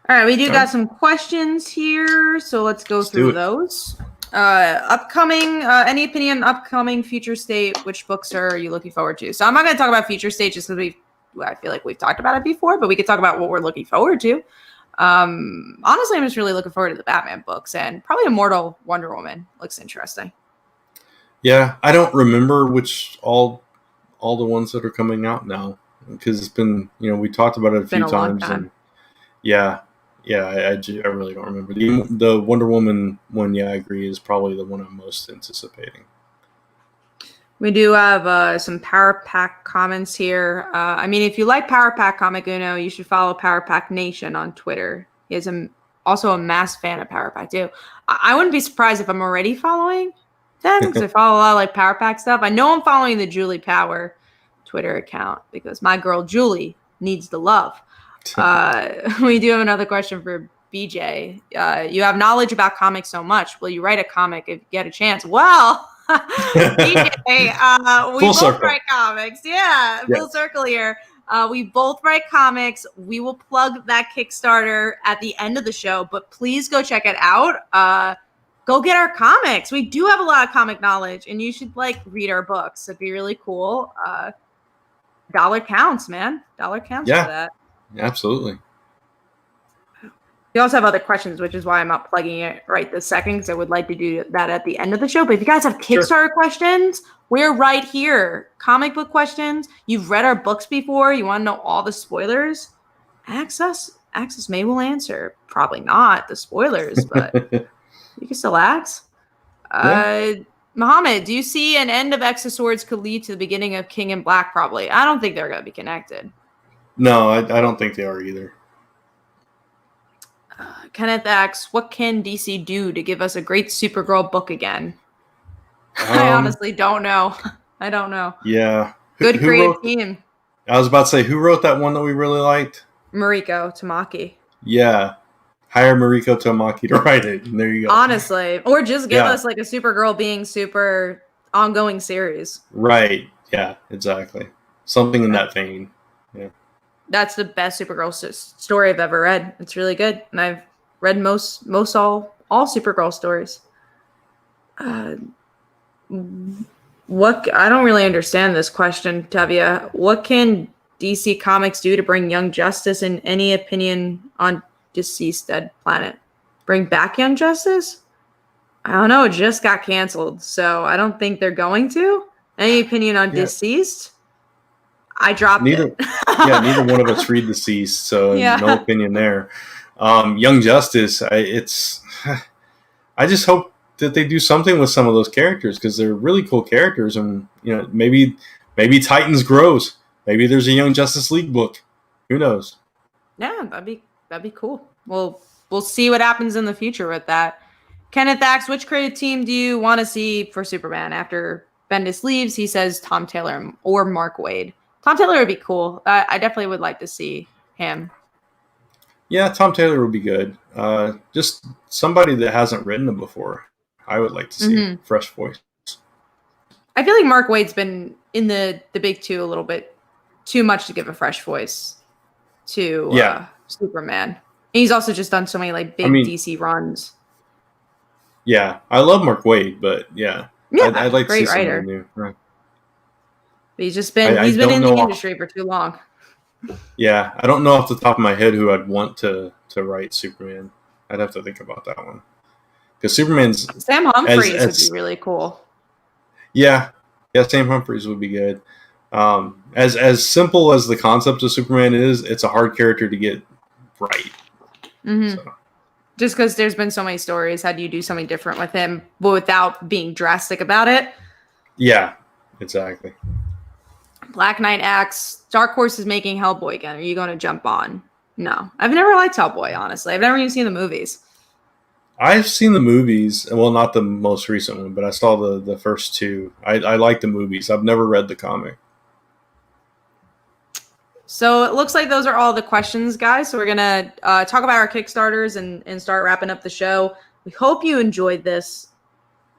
right, we got some questions here, so let's go through those. Upcoming, any opinion on upcoming Future State? Which books are you looking forward to? So I'm not going to talk about Future State just because I feel like we've talked about it before, but we could talk about what we're looking forward to. Honestly, I'm just really looking forward to the Batman books, and probably Immortal Wonder Woman looks interesting. Yeah, I don't remember which all the ones that are coming out now, because it's been, we talked about it a few times. And Yeah, I really don't remember. The Wonder Woman one, yeah, I agree, is probably the one I'm most anticipating. We do have some Power Pack comments here. I mean, if you like Power Pack Comic Uno, you should follow Power Pack Nation on Twitter. He is also a mass fan of Power Pack too. I wouldn't be surprised if I'm already following them because I follow a lot of like Power Pack stuff. I know I'm following the Julie Power Twitter account because my girl Julie needs the love. We do have another question for BJ. You have knowledge about comics so much. Will you write a comic if you get a chance? Well, BJ, we Full both circle. write comics. Yeah, Yes. full circle here. We both write comics. We will plug that Kickstarter at the end of the show, but please go check it out. Go get our comics. We do have a lot of comic knowledge, and you should like read our books. It'd be really cool. Dollar counts, man. Dollar counts for that. Absolutely. We also have other questions, which is why I'm not plugging it right this second, because I would like to do that at the end of the show. But if you guys have Kickstarter questions, we're right here. Comic book questions. You've read our books before. You want to know all the spoilers? Access May will answer. Probably not the spoilers, but you can still ask. Muhammad, do you see an end of X of Swords could lead to the beginning of King in Black? Probably. I don't think they're going to be connected. No, I don't think they are either. Kenneth asks, what can DC do to give us a great Supergirl book again? I honestly don't know. I don't know. Yeah. Good creative team. I was about to say, who wrote that one that we really liked? Mariko Tamaki. Yeah. Hire Mariko Tamaki to write it. And there you go. Honestly. Or just give us like a Supergirl being super ongoing series. Right. Yeah, exactly. Something in that vein. Yeah. That's the best Supergirl story I've ever read. It's really good. And I've read most all Supergirl stories. What I don't really understand this question, Tavia. What can DC Comics do to bring Young Justice, in any opinion, on Deceased Dead Planet? Bring back Young Justice? I don't know. It just got canceled, so I don't think they're going to. Any opinion on Deceased? I dropped it. Neither one of us read Deceased, so no opinion there. Young Justice, I just hope that they do something with some of those characters because they're really cool characters, and maybe Titans grows. Maybe there's a Young Justice League book. Who knows? Yeah, that'd be cool. We'll see what happens in the future with that. Kenneth asks, which creative team do you want to see for Superman after Bendis leaves? He says Tom Taylor or Mark Waid. Tom Taylor would be cool. I definitely would like to see him. Yeah, Tom Taylor would be good. Just somebody that hasn't written them before. I would like to see fresh voice. I feel like Mark Waid's been in the big two a little bit too much to give a fresh voice to Superman. He's also just done so many like big DC runs. Yeah, I love Mark Waid, but I'd like to see something new. Right. He's just been he's been in the industry for too long. Yeah, I don't know off the top of my head who I'd want to write Superman. I'd have to think about that one. Because Superman's Sam Humphries would be really cool. Yeah, Sam Humphries would be good. As simple as the concept of Superman is, it's a hard character to get right. Mm-hmm. So. Just because there's been so many stories, how do you do something different with him, but without being drastic about it? Yeah, exactly. Black Knight asks, Dark Horse is making Hellboy again. Are you going to jump on? No. I've never liked Hellboy, honestly. I've never even seen the movies. I've seen the movies. Well, not the most recent one, but I saw the first two. I like the movies. I've never read the comic. So it looks like those are all the questions, guys. So we're going to talk about our Kickstarters and start wrapping up the show. We hope you enjoyed this.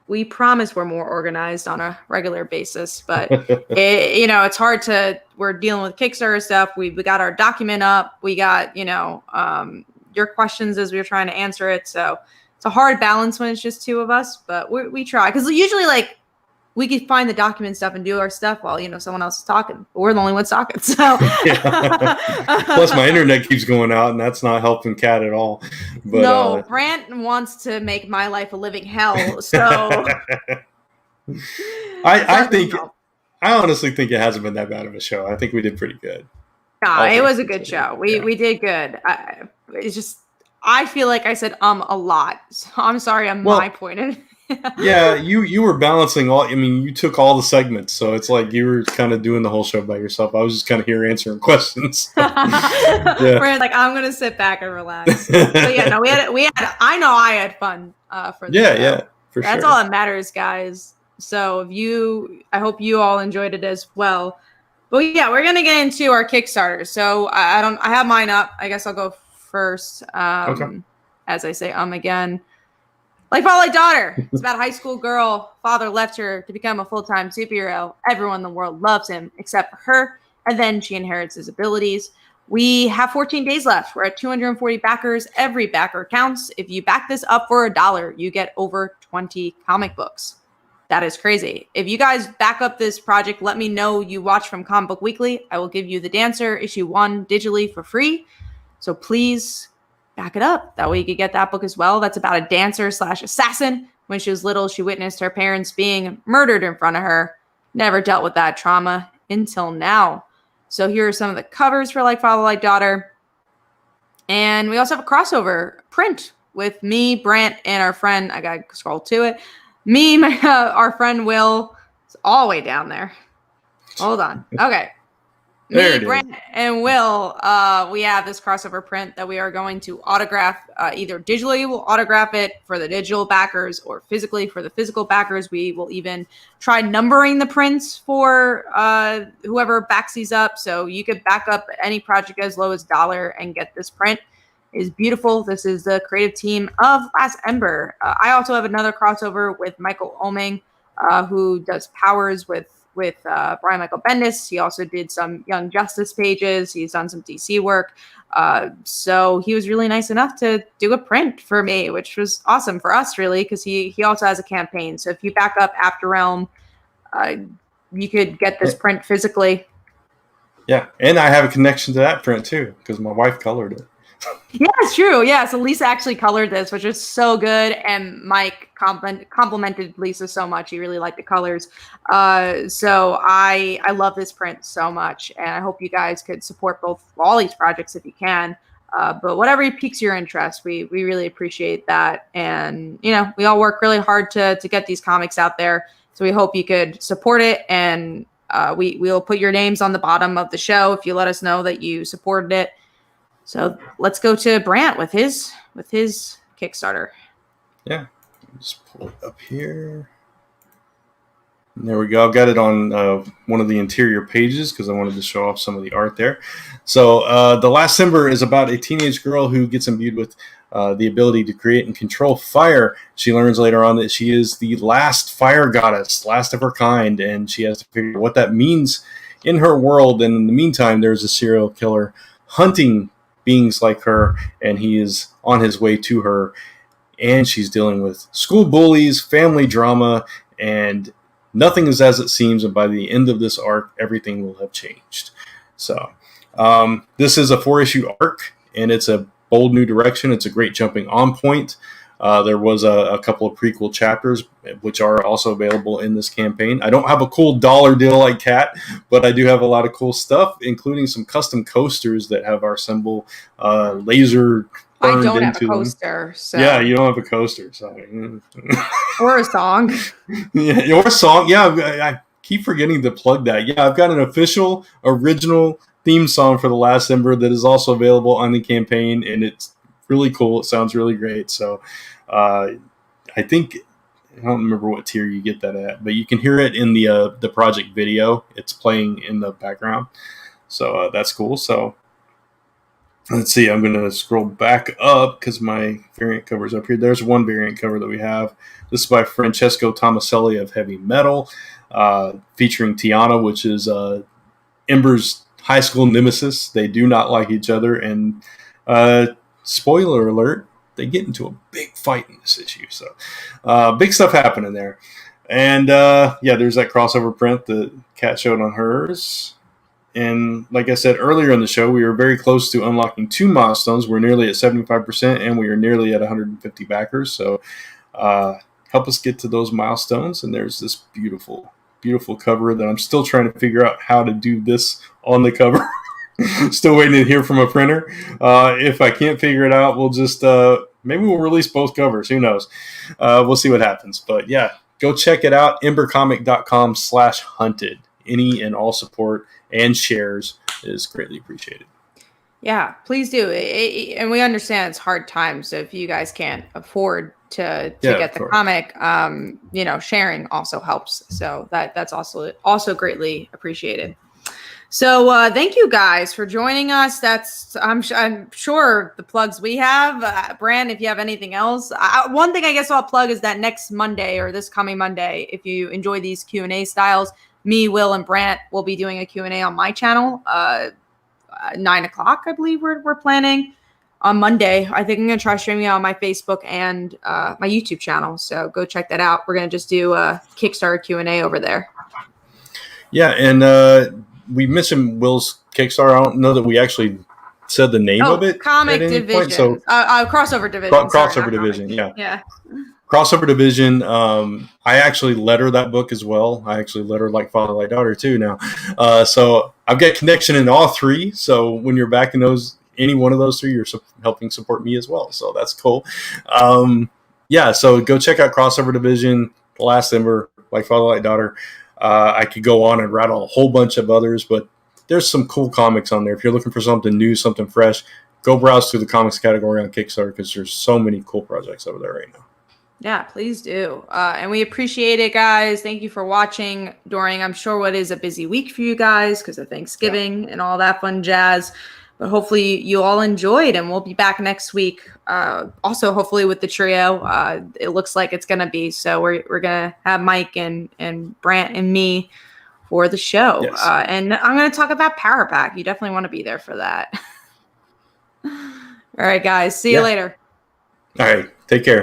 We promise we're more organized on a regular basis, but it's hard to, we're dealing with Kickstarter stuff. We got our document up. We got, your questions as we were trying to answer it. So it's a hard balance when it's just two of us, but we try. Cause usually like we could find the document stuff and do our stuff while, someone else is talking. But we're the only ones talking. So Plus my internet keeps going out and that's not helping Kat at all. But, no, Brant wants to make my life a living hell. So I honestly think it hasn't been that bad of a show. I think we did pretty good. No, it was a good show. We did good. It's just I feel like I said a lot. So I'm sorry on my point of Yeah, you were balancing all. I mean, you took all the segments, so it's like you were kind of doing the whole show by yourself. I was just kind of here answering questions. Yeah. We're like, I'm gonna sit back and relax. But yeah, no, we had. I know I had fun for the show. Yeah, for sure. That's all that matters, guys. So I hope you all enjoyed it as well. But yeah, we're gonna get into our Kickstarter. So I have mine up. I guess I'll go first. Okay. As I say, again. Like Father, Like Daughter. It's about a high school girl. Father left her to become a full-time superhero. Everyone in the world loves him except for her. And then she inherits his abilities. We have 14 days left. We're at 240 backers. Every backer counts. If you back this up for $1, you get over 20 comic books. That is crazy. If you guys back up this project, let me know you watch from Comic Book Weekly. I will give you The Dancer issue 1 digitally for free. So please back it up. That way you could get that book as well. That's about a dancer/assassin. When she was little, she witnessed her parents being murdered in front of her. Never dealt with that trauma until now. So here are some of the covers for Like Father, Like Daughter. And we also have a crossover print with me, Brant, and our friend. I got to scroll to it. Our friend Will. It's all the way down there. Hold on. Okay. Me, Brent, and Will, we have this crossover print that we are going to autograph. Either digitally, we'll autograph it for the digital backers, or physically for the physical backers. We will even try numbering the prints for whoever backs these up. So you could back up any project as low as $1 and get this print. It's beautiful. This is the creative team of Last Ember. I also have another crossover with Michael Oeming, who does Powers with Brian Michael Bendis. He also did some Young Justice pages. He's done some DC work. So he was really nice enough to do a print for me, which was awesome for us, really, because he also has a campaign. So if you back up After Realm, you could get this print physically. Yeah, and I have a connection to that print, too, because my wife colored it. Yeah, it's true. Yeah, so Lisa actually colored this, which is so good. And Mike complimented Lisa so much. He really liked the colors. So I love this print so much. And I hope you guys could support all these projects if you can. But whatever piques your interest, we really appreciate that. And, we all work really hard to get these comics out there. So we hope you could support it. And we'll put your names on the bottom of the show if you let us know that you supported it. So let's go to Brant with his Kickstarter. Yeah, just pull it up here. And there we go. I've got it on one of the interior pages because I wanted to show off some of the art there. So The Last Ember is about a teenage girl who gets imbued with the ability to create and control fire. She learns later on that she is the last fire goddess, last of her kind, and she has to figure out what that means in her world. And in the meantime, there's a serial killer hunting beings like her, and he is on his way to her, and she's dealing with school bullies, family drama, and nothing is as it seems, and by the end of this arc, everything will have changed. So this is a 4-issue arc, and it's a bold new direction. It's a great jumping on point. There was a couple of prequel chapters, which are also available in this campaign. I don't have a cool dollar deal like Kat, but I do have a lot of cool stuff, including some custom coasters that have our symbol laser burned into them. I don't have a coaster. So. Yeah, you don't have a coaster. Sorry. Or a song. Yeah, or a song. Yeah, I keep forgetting to plug that. Yeah, I've got an official, original theme song for The Last Ember that is also available on the campaign, and it's really cool. It sounds really great. So I think, I don't remember what tier you get that at, but you can hear it in the project video. It's playing in the background. So that's cool. So let's see. I'm going to scroll back up because my variant cover is up here. There's one variant cover that we have. This is by Francesco Tomaselli of Heavy Metal, featuring Tiana, which is Ember's high school nemesis. They do not like each other, and spoiler alert, they get into a big fight in this issue. So big stuff happening there. And there's that crossover print that Kat showed on hers. And like I said earlier in the show, we were very close to unlocking 2 milestones. We're nearly at 75%, and we are nearly at 150 backers. So help us get to those milestones. And there's this beautiful, beautiful cover that I'm still trying to figure out how to do this on the cover. Still waiting to hear from a printer. If I can't figure it out, we'll just maybe we'll release both covers. Who knows? We'll see what happens. But yeah, go check it out. embercomic.com/hunted. Any and all support and shares is greatly appreciated. Yeah, please do. And we understand it's hard times. So if you guys can't afford to get the comic, sharing also helps. So that's also greatly appreciated. So thank you guys for joining us. I'm sure the plugs we have. Brand, if you have anything else. One thing I guess I'll plug is that next Monday or this coming Monday, if you enjoy these Q&A styles, me, Will, and Brant will be doing a Q&A on my channel. 9 o'clock, I believe we're planning on Monday. I think I'm going to try streaming it on my Facebook and my YouTube channel. So go check that out. We're going to just do a Kickstarter Q&A over there. Yeah, and we mentioned Will's Kickstarter. I don't know that we actually said the name of it. Comic Division. So Crossover Division. Crossover Division, Yeah. Crossover Division. I actually letter that book as well. I actually letter Like Father, Like Daughter too now. So I've got connection in all three. So when you're backing any one of those three, you're helping support me as well. So that's cool. So go check out Crossover Division, The Last Ember, Like Father, Like Daughter. I could go on and rattle a whole bunch of others, but there's some cool comics on there. If you're looking for something new, something fresh, go browse through the comics category on Kickstarter because there's so many cool projects over there right now. Yeah, please do. And we appreciate it, guys. Thank you for watching during, I'm sure, what is a busy week for you guys because of Thanksgiving and all that fun jazz. But hopefully you all enjoyed, and we'll be back next week. Also, hopefully with the trio. It looks like it's going to be. So we're going to have Mike and Brant and me for the show. Yes. And I'm going to talk about Power Pack. You definitely want to be there for that. All right, guys. See you later. All right. Take care.